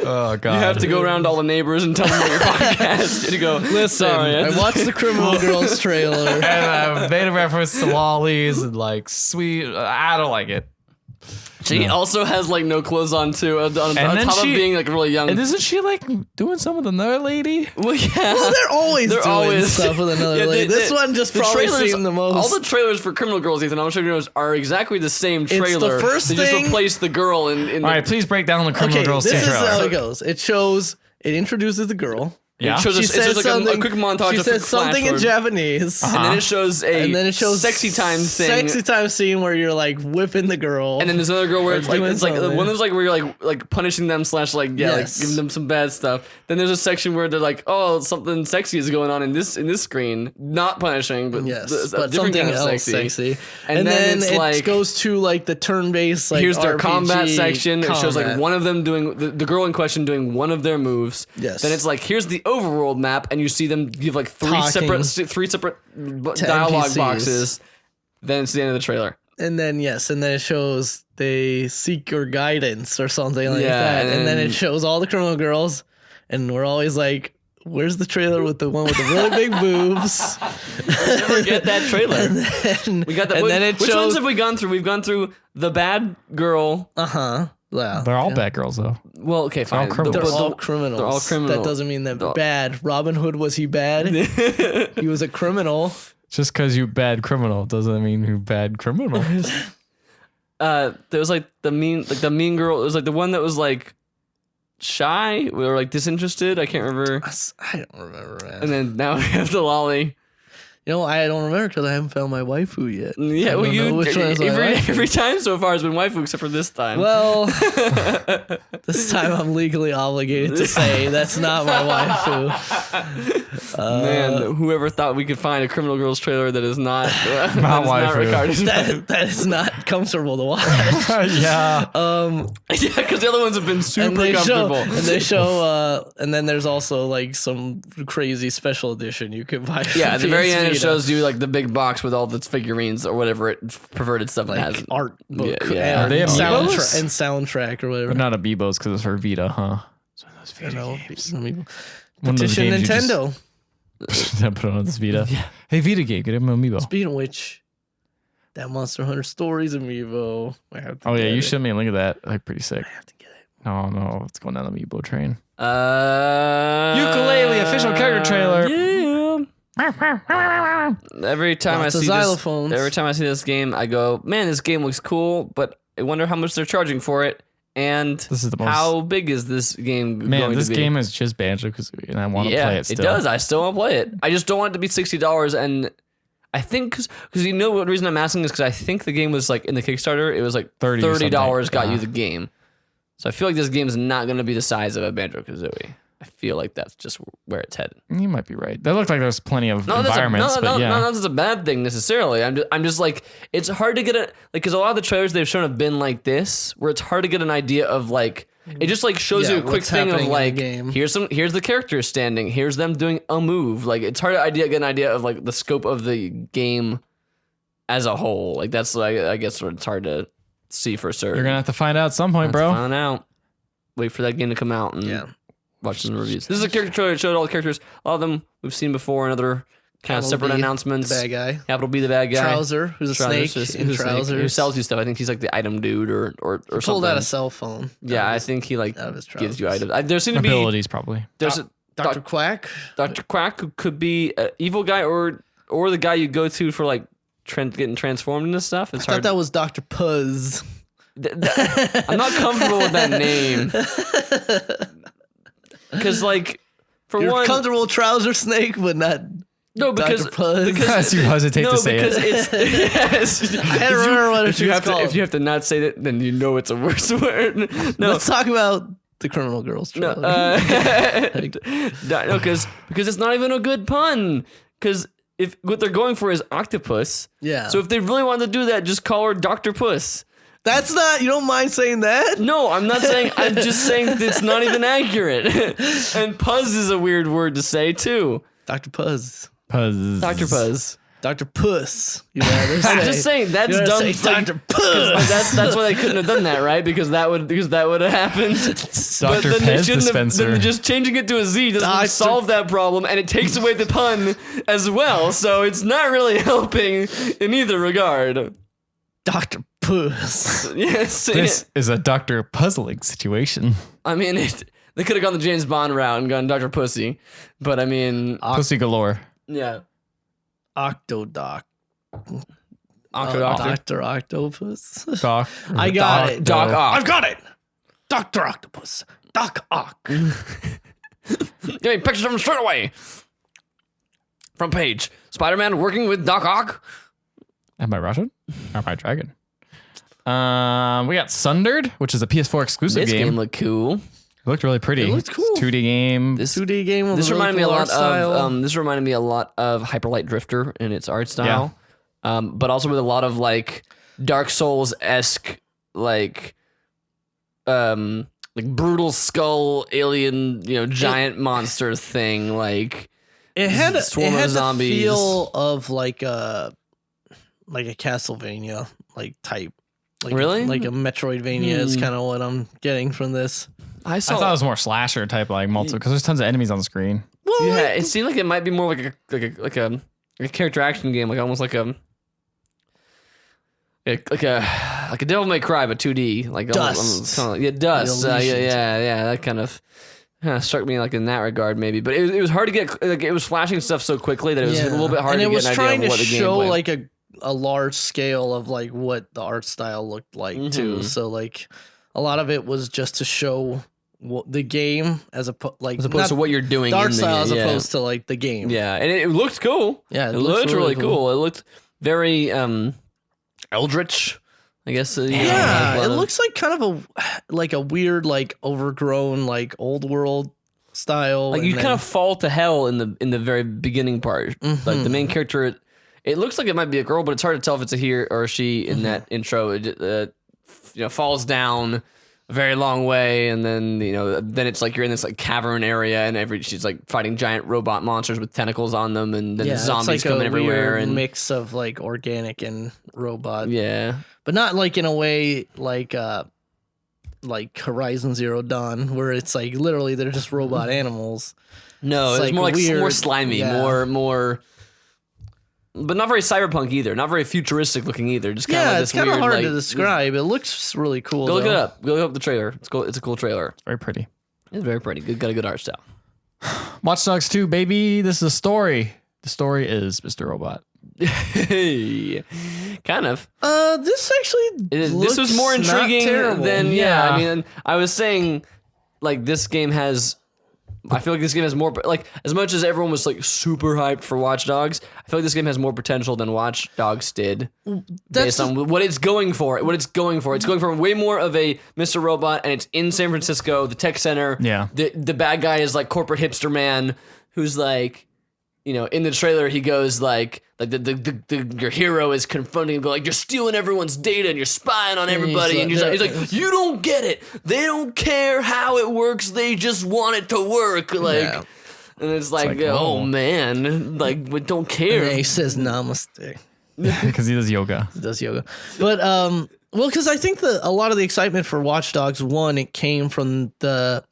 Oh god. You have to go around to all the neighbors and tell them about your podcast. And you go, Listen, sorry, I watched the Criminal Girls trailer. And I made a reference to lollies and like sweet. I don't like it. She also has like no clothes on too. On then top of she- being like really young. And isn't she like doing some with another lady? Well, yeah. Well, they're always doing stuff with another Yeah, lady. This one just probably trailers- seemed the most. All the trailers for Criminal Girls, Ethan, I'm sure you know, are exactly the same trailer. first they just thing- replaced the girl in All right, please break down the Criminal okay, Girls this 2 is how trailer. it goes. It introduces the girl. Yeah. It shows She us, it's says just like something. a quick montage She of says something in flash forward. Japanese. And then it shows sexy time thing. Sexy time scene where you're like whipping the girl. And then there's another girl where it's like doing something. one of those like where you're like punishing them / Yes. like giving them some bad stuff. Then there's a section where they're like, oh, something sexy is going on in this screen, not punishing, but yes, a but different something kind of else sexy. And then it's it like goes to like the turn-based like here's their RPG combat section. It shows like combat. one of them doing the girl in question doing one of their moves. Yes. Then it's like here's the overworld map, and you see them give like three Talking separate dialogue NPCs. boxes. Then it's the end of the trailer. And then it shows they seek your guidance or something like Yeah, that. And then and- it shows all the criminal girls, and we're always like, "Where's the trailer with the one with the really big boobs?" Never get that trailer. And then, We got that. And then it Which shows. ones have we gone through? We've gone through the bad girl. Yeah, They're all bad girls though. Well, okay, fine. all criminals. They're But all criminals. they're all criminal. That doesn't mean that They're all- bad. Robin Hood, was he bad? He was a criminal. Just because you bad criminal doesn't mean you bad criminal. There was like the mean girl. It was like the one that was like shy or like disinterested. I can't remember. I don't remember, man. And then now we have the lolly. You know, I don't remember because I haven't found my waifu yet. Yeah, I well, don't know which one is my waifu. every time so far has been waifu except for this time. Well, this time I'm legally obligated to say that's not my waifu. Man, whoever thought we could find a Criminal Girls trailer that is not Not waifu. Ricardo's. That is not comfortable to watch. Yeah. Yeah, because the other ones have been super comfortable. And then there's also like some crazy special edition you can buy. Yeah, at the very end, it PS shows you like the big box with all the figurines or whatever perverted stuff it has. art book Yeah. and, Are they soundtrack, amiibos? and soundtrack or whatever. But not Amiibos because it's for Vita, huh? So those I know. One of those Petition games you just Nintendo. put on this Vita. Hey, Vita game, get him an Amiibo. Speaking of which, that Monster Hunter Stories amiibo. I have to Oh yeah, get you it. showed me a link of that. Like pretty sick. I have to get it. No, it's going down the Amiibo train. Yooka-Laylee official character trailer. Yeah. Every time Lots I of see xylophones. every time I see this game, I go, man, this game looks cool, but I wonder how much they're charging for it. And This is the most- how big is this game going Man, to this be? game is just Banjo-Kazooie, and I want to play it still. It does. I still want to play it. I just don't want it to be $60. And I think because you know what reason I'm asking is because I think the game was like in the Kickstarter, it was like $30 got you the game. So I feel like this game is not going to be the size of a Banjo-Kazooie. I feel like that's just where it's headed. You might be right. That looked like there's plenty of environments, but yeah. No, that's a bad thing necessarily. I'm just like, it's hard to get because a lot of the trailers they've shown have been like this, where it's hard to get an idea of like, it just like shows you a quick what's thing of happening in like, the game. here's the characters standing, here's them doing a move. Like it's hard to get an idea of like the scope of the game as a whole. Like that's like, I guess what it's hard to see for certain. You're going to have to find out at some point, bro. Find out. Wait for that game to come out and watch some reviews. This is a character trailer. It showed all the characters. A lot of them we've seen before in other kind of separate announcements. The bad guy. Capital B, the bad guy. Trouser, who's a snake in trousers. Who sells you stuff. I think he's like the item dude or something. Pulled out a cell phone. Yeah, I think he like out of his gives you trousers. items. There seem to be Abilities, probably. there's Dr. Quack. Dr. Quack who could be an evil guy or the guy you go to for like getting transformed into stuff. It's I thought hard. that was Dr. Puzz. I'm not comfortable with that name. Because like for You're one, comfortable with trouser snake, but not no because Dr. Puzz. Because you hesitate to say because it. it's yes. I had to remember what if you it's have called. to if you have to not say it, then you know it's a worse word. No, Let's talk about the Criminal Girls no, trailer. no, because it's not even a good pun. Because if what they're going for is octopus, Yeah. So if they really wanted to do that, just call her Dr. Puss. That's not, you don't mind saying that? No, I'm not saying. I'm just saying that it's not even accurate. And Puzz is a weird word to say too. Dr. Puzz. Puzz. Dr. Puzz. Dr. Puss. You rather say. I'm just saying that's You rather dumb. say like, Dr. Puss. that's why they couldn't have done that, right? Because that would have happened. But Dr. then they Pez shouldn't dispenser. then just changing it to a Z doesn't Dr. solve that problem, and it takes away the pun as well. So it's not really helping in either regard. Dr. Puss. Yes. This is a Dr. Puzzling situation. I mean, they could have gone the James Bond route and gone Dr. Pussy, but I mean, Pussy galore. yeah. Octodoc. Octodoctor. Dr. Octopus. Doc. I got it. Doc Ock. I've got it. Dr. Octopus. Doc Ock. Give me pictures of him straight away. Front page. Spider-Man working with Doc Ock. Am I Russian? Or am I dragon? We got Sundered, which is a PS4 exclusive This game game. looked cool. It looked really pretty. It looked cool. It's a 2D game. This 2D game with This a really reminded me a cool lot art style. of this reminded me a lot of Hyper Light Drifter in its art style, but also with a lot of like Dark Souls esque like brutal skull alien giant monster thing like. It had Swarm of the zombies. feel of like a Castlevania like type. Like Really? like a Metroidvania is kind of what I'm getting from this. I I thought it was more slasher type, like multiple, because there's tons of enemies on the screen. Well, Yeah, it seemed like it might be more like a character action game, like almost like a Devil May Cry, but 2D, like Dust. Dust. The illusions. Yeah, that kind of struck me like in that regard maybe, but it was hard to get. Like it was flashing stuff so quickly that it was a little bit hard and to it was get an trying idea of to what the show gameplay. like a large scale of like what the art style looked like too. So like a lot of it was just to show the game as opposed to what you're doing the art in the style as game. opposed to like the game. Yeah, and it looked cool. Yeah, it it looks looked really really cool. It looked very eldritch, I guess. Yeah, like it looks like kind of a weird like overgrown like old world style. like and you then- kind of fall to hell in the very beginning part. Like the main character, it looks like it might be a girl, but it's hard to tell if it's a he or a she in that intro. It falls down a very long way, and then then it's like you're in this like cavern area, and she's like fighting giant robot monsters with tentacles on them, and then it's zombies like coming a everywhere, weird and mix of like organic and robot. yeah. But not like in a way like Horizon Zero Dawn, where it's like literally they're just robot animals. No, It's it's like more like more weird, slimy, yeah. more, but not very cyberpunk either, not very futuristic looking either. Just kind of like It's this kind of weird, hard like, to describe. It looks really cool. Go look though. it up. Go look up the trailer. It's cool. It's a cool trailer. Very pretty. It's very pretty. Got a good art style. Watch Dogs 2, baby. This is a story. The story is Mr. Robot. Hey, kind of. This actually This was more looks not intriguing terrible. than Yeah. I mean, I was saying, like, this game has. I feel like this game has more, like, as much as everyone was like super hyped for Watch Dogs, I feel like this game has more potential than Watch Dogs did, based on what it's going for. It's going for way more of a Mr. Robot, and it's in San Francisco, the tech center. Yeah. The bad guy is like corporate hipster man who's like, you know, in the trailer he goes like your hero is confronting him, going like, you're stealing everyone's data and you're spying on everybody, and he's like, you don't get it. They don't care how it works. They just want it to work. Like, Yeah. and it's like, like, oh oh. man, like we don't care. And he says namaste. Because he does yoga. He does yoga. But well, because I think a lot of the excitement for Watch Dogs 1, it came from the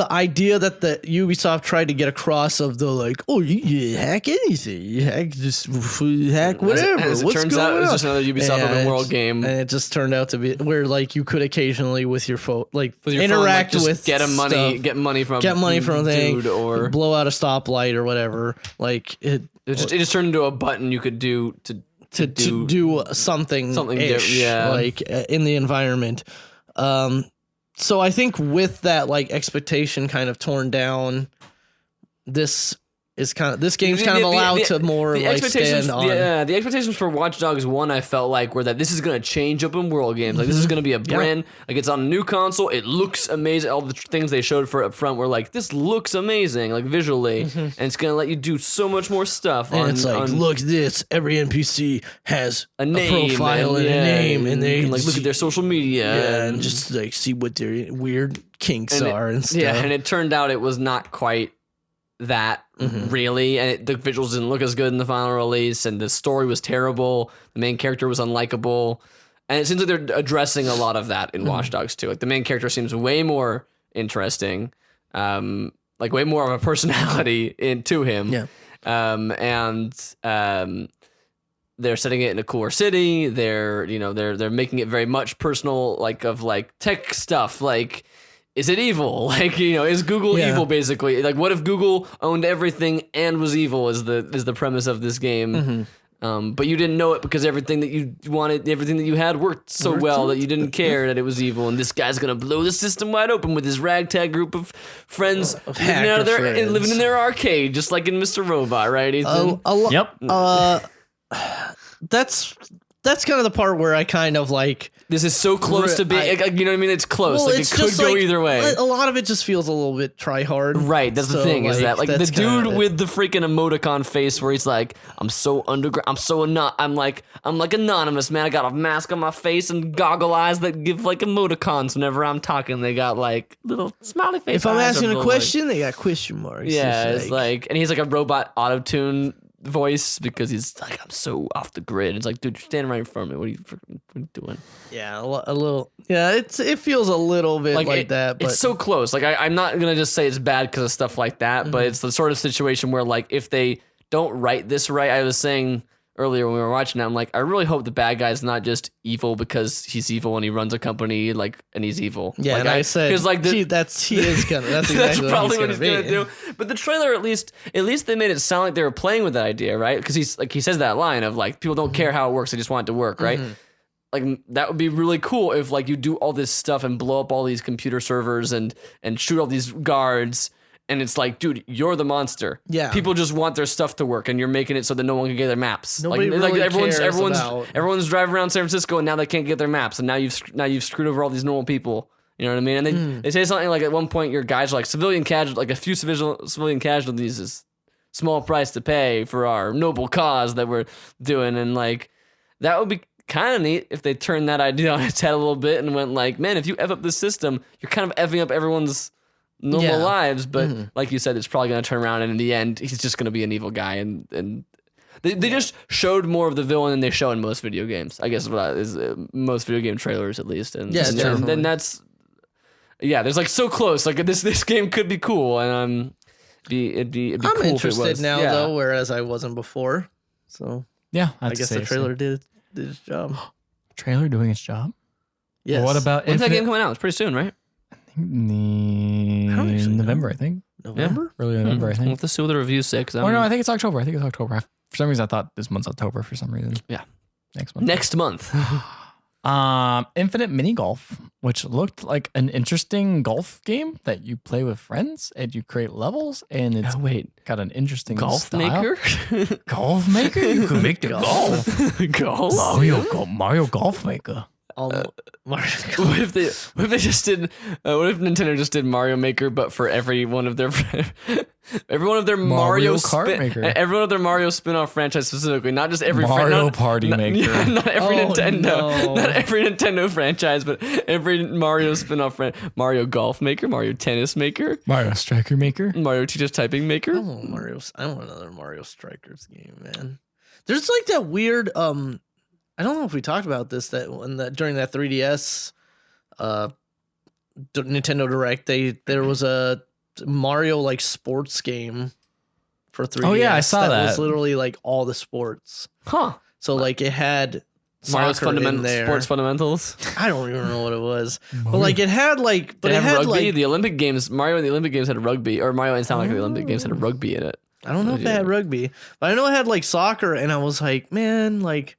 idea that the Ubisoft tried to get across of the like, oh, you hack anything, you hack whatever. As it What's turns going out, it was on? just another Ubisoft open world game. And it just turned out to be where like you could occasionally with your phone, like With your interact phone, like, just with get money, stuff, get money from a thing, dude, or blow out a stoplight or whatever. Like it just turned into a button you could do to do something different, yeah. like in the environment. So I think with that like expectation kind of torn down, this game's kind of allowed to more the like expectations. stand on. Yeah, the expectations for Watch Dogs 1, I felt like, were that this is going to change open world games. Like, this is going to be a brand, like, it's on a new console. It looks amazing. All the things they showed for up front were like, this looks amazing, like visually, and it's going to let you do so much more stuff. And it's like, look, this every NPC has a name, profile and a name, and they can, like, look at their social media, and just like see what their weird kinks and are and stuff. Yeah, and it turned out it was not quite that really, and the visuals didn't look as good in the final release, and the story was terrible. The main character was unlikable, and it seems like they're addressing a lot of that in Watch Dogs 2. Like, the main character seems way more interesting, like way more of a personality to him. Yeah. They're setting it in a cooler city. They're making it very much personal, like of like tech stuff, like. Is it evil? Like, you know, is Google evil basically? Like, what if Google owned everything and was evil is the premise of this game. But you didn't know it because everything that you wanted, everything that you had worked so well that you didn't care that it was evil. And this guy's going to blow the system wide open with his ragtag group of friends living in their arcade, just like in Mr. Robot, right, Ethan? Yep. That's kind of the part where I kind of like. This is so close to being, you know what I mean? It's close. Well, like, it's it could just go like, either way. A lot of it just feels a little bit try hard. Right, that's the So, thing, is that like the that's dude kinda- with the freaking emoticon face where he's like, I'm so underground, I'm like anonymous, man. I got a mask on my face and goggle eyes that give like emoticons whenever I'm talking. They got like little smiley face. If I'm eyes asking or a little, question, they got question marks. yeah, it's like, and he's like a robot auto-tune voice because he's like, I'm so off the grid. It's like, dude, you're standing right in front of me. What are you doing? yeah, a little. Yeah, it feels a little bit like that. But it's so close. Like, I'm not gonna just say it's bad because of stuff like that, but it's the sort of situation where, like, if they don't write this right, I was saying earlier when we were watching it, I'm like, I really hope the bad guy's not just evil because he's evil and he runs a company, like, and he's evil. yeah, like, and I said because like he is gonna. That's exactly probably what what he's he's gonna gonna do. But the trailer, at least they made it sound like they were playing with that idea, right? Because he's like, he says that line of like, people don't care how it works, they just want it to work, right? Like, that would be really cool if like you do all this stuff and blow up all these computer servers and shoot all these guards. And it's like, dude, you're the monster. Yeah. People just want their stuff to work, and you're making it so that no one can get their maps. Nobody like really everyone's cares about- everyone's driving around San Francisco, and now they can't get their maps, and now you've screwed over all these normal people. You know what I mean? And they say something like, at one point, your guys are like, a few civilian casualties is small price to pay for our noble cause that we're doing, and like that would be kind of neat if they turned that idea on its head a little bit and went like, man, if you F up this system, you're kind of effing up everyone's normal lives, but like you said, it's probably going to turn around, and in the end, he's just going to be an evil guy, and they just showed more of the villain than they show in most video games. I guess most video game trailers, at least, and then that's there's like so close. Like this game could be cool, and it'd be I'm cool if it interested was. now though, whereas I wasn't before. So Yeah, I guess the trailer did its job. Trailer doing its job. Yes. What about When's that game Infinite? coming out? It's pretty soon, right? don't actually know. November, I think. November? Early November, I We'll think. have to see what the reviews say. Oh no, I think it's October. I think it's October. For some reason, I thought this month's October for some reason. Yeah. Next month. Next month. Infinite Minigolf, which looked like an interesting golf game that you play with friends and you create levels, and it's got an interesting golf style. maker. Golf maker? You can make the golf. Golf. Mario Golf Maker. What if Nintendo just did Mario Maker, but for every one of their Mario Kart Maker. every one of their Mario spin-off franchise specifically, not just every Mario Party Maker. Yeah, not every Nintendo, no. not every Nintendo franchise, but every Mario spin-off Mario Golf Maker, Mario Tennis Maker, Mario Striker Maker. Mario Teacher's Typing Maker. I want another Mario Strikers game, man. There's like that weird I don't know if we talked about this during that 3DS Nintendo Direct, there was a Mario like sports game for 3DS. Oh yeah, I saw that. It was literally like all the sports. Huh. So like it had Mario's soccer in there. sports fundamentals. I don't even know what it was. But like it had like It had rugby. like The Olympic Games, Mario and the Olympic Games had rugby, or Mario and Sound like the Olympic Games had a rugby in it. I don't know if it had rugby, but I know it had like soccer, and I was like, man, like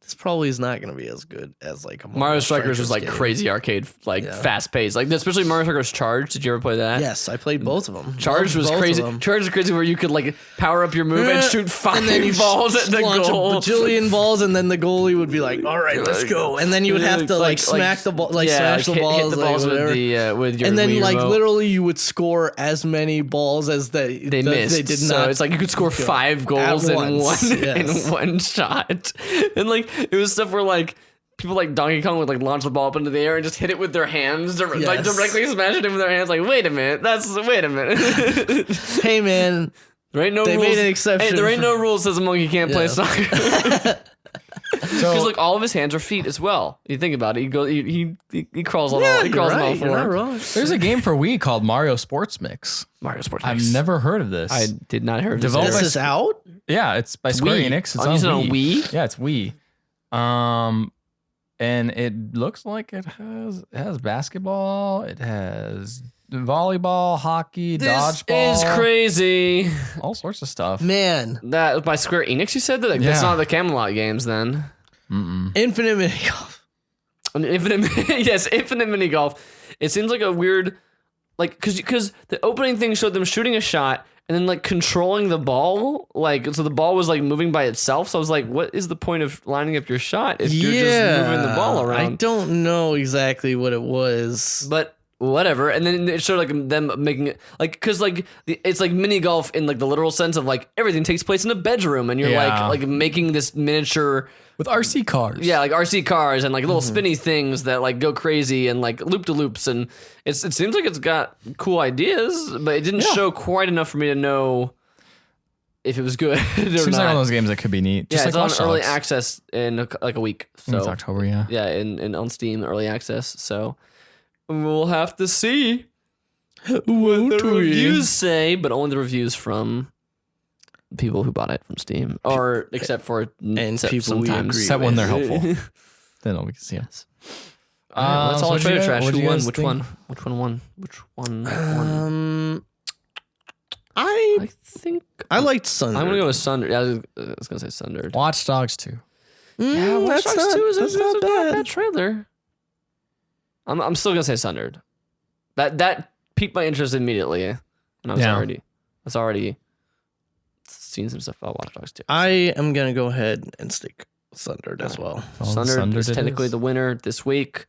this probably is not going to be as good as like a Mario Strikers was like game. crazy arcade, like fast paced, like especially Mario Strikers Charged. Did you ever play that? Yes, I played both of them. Charged was crazy. Charged was crazy where you could like power up your move and shoot 5 and then you balls at the launch goal. a bajillion balls, and then the goalie would be like, "All right, let's go," and then you would have to like smack the ball, like smash the balls, hit the balls like, with the with your and then Wii like remote. literally you would score as many balls as they missed. They did so not. it's like you could score 5 goals in once, one yes. in one shot, and like it was stuff where like people like Donkey Kong would like launch the ball up into the air and just hit it with their hands, like directly smash it in with their hands. Like wait a minute. Hey man, there ain't no they rules. made an exception. Hey, there ain't no rules says a monkey can't play soccer. So Because like all of his hands are feet as well. You think about it. He crawls on all. He crawls on all You're not 4. wrong. there's a game for Wii called Mario Sports Mix. Mario Sports. I've Mix. never heard of this. I did not hear of this. Developed This by is out. Yeah, it's by Square Wii. Enix. It's Oh, you said on on Wii. Wii? Yeah, it's Wii. And it looks like it has basketball, it has volleyball, hockey, This dodgeball. is crazy. All sorts of stuff. Man, That by Square Enix. You said that. Like, that's Yeah. not the Camelot games then. Infinite Minigolf. Infinite mini golf. It seems like a weird, like because the opening thing showed them shooting a shot and then like controlling the ball, like so the ball was like moving by itself. So I was like, what is the point of lining up your shot if you're just moving the ball around? I don't know exactly what it was. But whatever. And then it showed like them making it like because like it's like mini golf in like the literal sense of like everything takes place in a bedroom and you're Yeah. like making this miniature. With RC cars. Yeah, like RC cars and like little spinny things that like go crazy and like loop de loops, and it seems like it's got cool ideas, but it didn't show quite enough for me to know if it was good or Seems not. like one of those games that could be neat. Yeah, Just it's like on Watch early Dogs. access in like a week. I think it's So October, yeah. yeah, in on Steam early access. So we'll have to see what the reviews say, but only the reviews from people who bought it from Steam, or except for And people we sometimes. agree Except when they're helpful. Then we can see it. That's all what'd trailer you trash. guys- Who what'd you won? guys Which think? one? Which one won? Which one won? I think I liked Sundered. I'm gonna go with Sundered. Yeah, I was gonna say Sundered. Watch Dogs 2. Yeah, Watch that's Dogs not, 2 is that's a not bad. bad trailer. I'm still gonna say Sundered. That piqued my interest immediately, and I was already seen some stuff about Watch Dogs 2. I am gonna go ahead and stick Sundered as well. Sundered is it technically is. the winner this week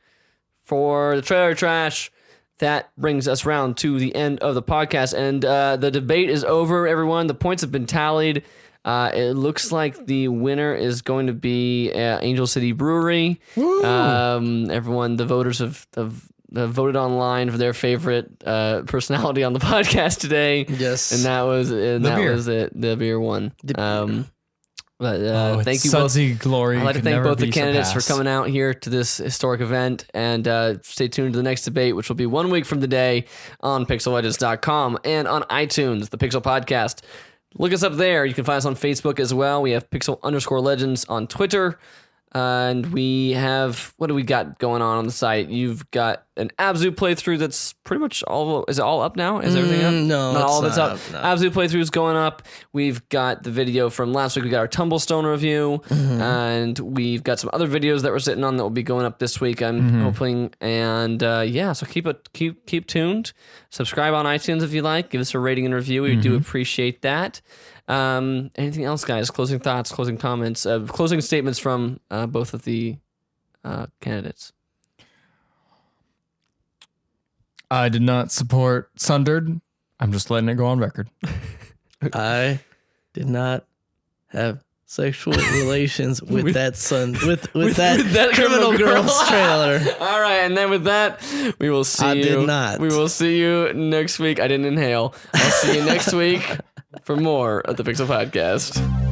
for the trailer trash. That brings us round to the end of the podcast, and the debate is over, everyone. The points have been tallied. It looks like the winner is going to be Angel City Brewery. Everyone, the voters have voted online for their favorite personality on the podcast today. Yes. And that was beer. was it. The beer won. But Oh, thank it's you both. sudsy glory. I'd like to could thank never both the be candidates for surpassed. coming out here to this historic event, and stay tuned to the next debate, which will be 1 week from today on pixellegends.com and on iTunes, the Pixel Podcast. Look us up there. You can find us on Facebook as well. We have Pixel_Legends on Twitter. And we have, what do we got going on the site? You've got an Abzu playthrough that's pretty much all, is it all up now? Is everything up? No, Not it's all of it's not up. up, no. Abzu playthrough is going up. We've got the video from last week. We got our Tumblestone review, and we've got some other videos that we're sitting on that will be going up this week, I'm hoping. And yeah, so keep tuned. Subscribe on iTunes if you like. Give us a rating and review. We do appreciate that. Anything else, guys? Closing thoughts, closing comments, closing statements from both of the candidates. I did not support Sundered. I'm just letting it go on record. I did not have sexual relations with that that criminal girls trailer. All right, and then with that, we will see you. did not. We will see you next week. I didn't inhale. I'll see you next week for more of the Pixel Podcast.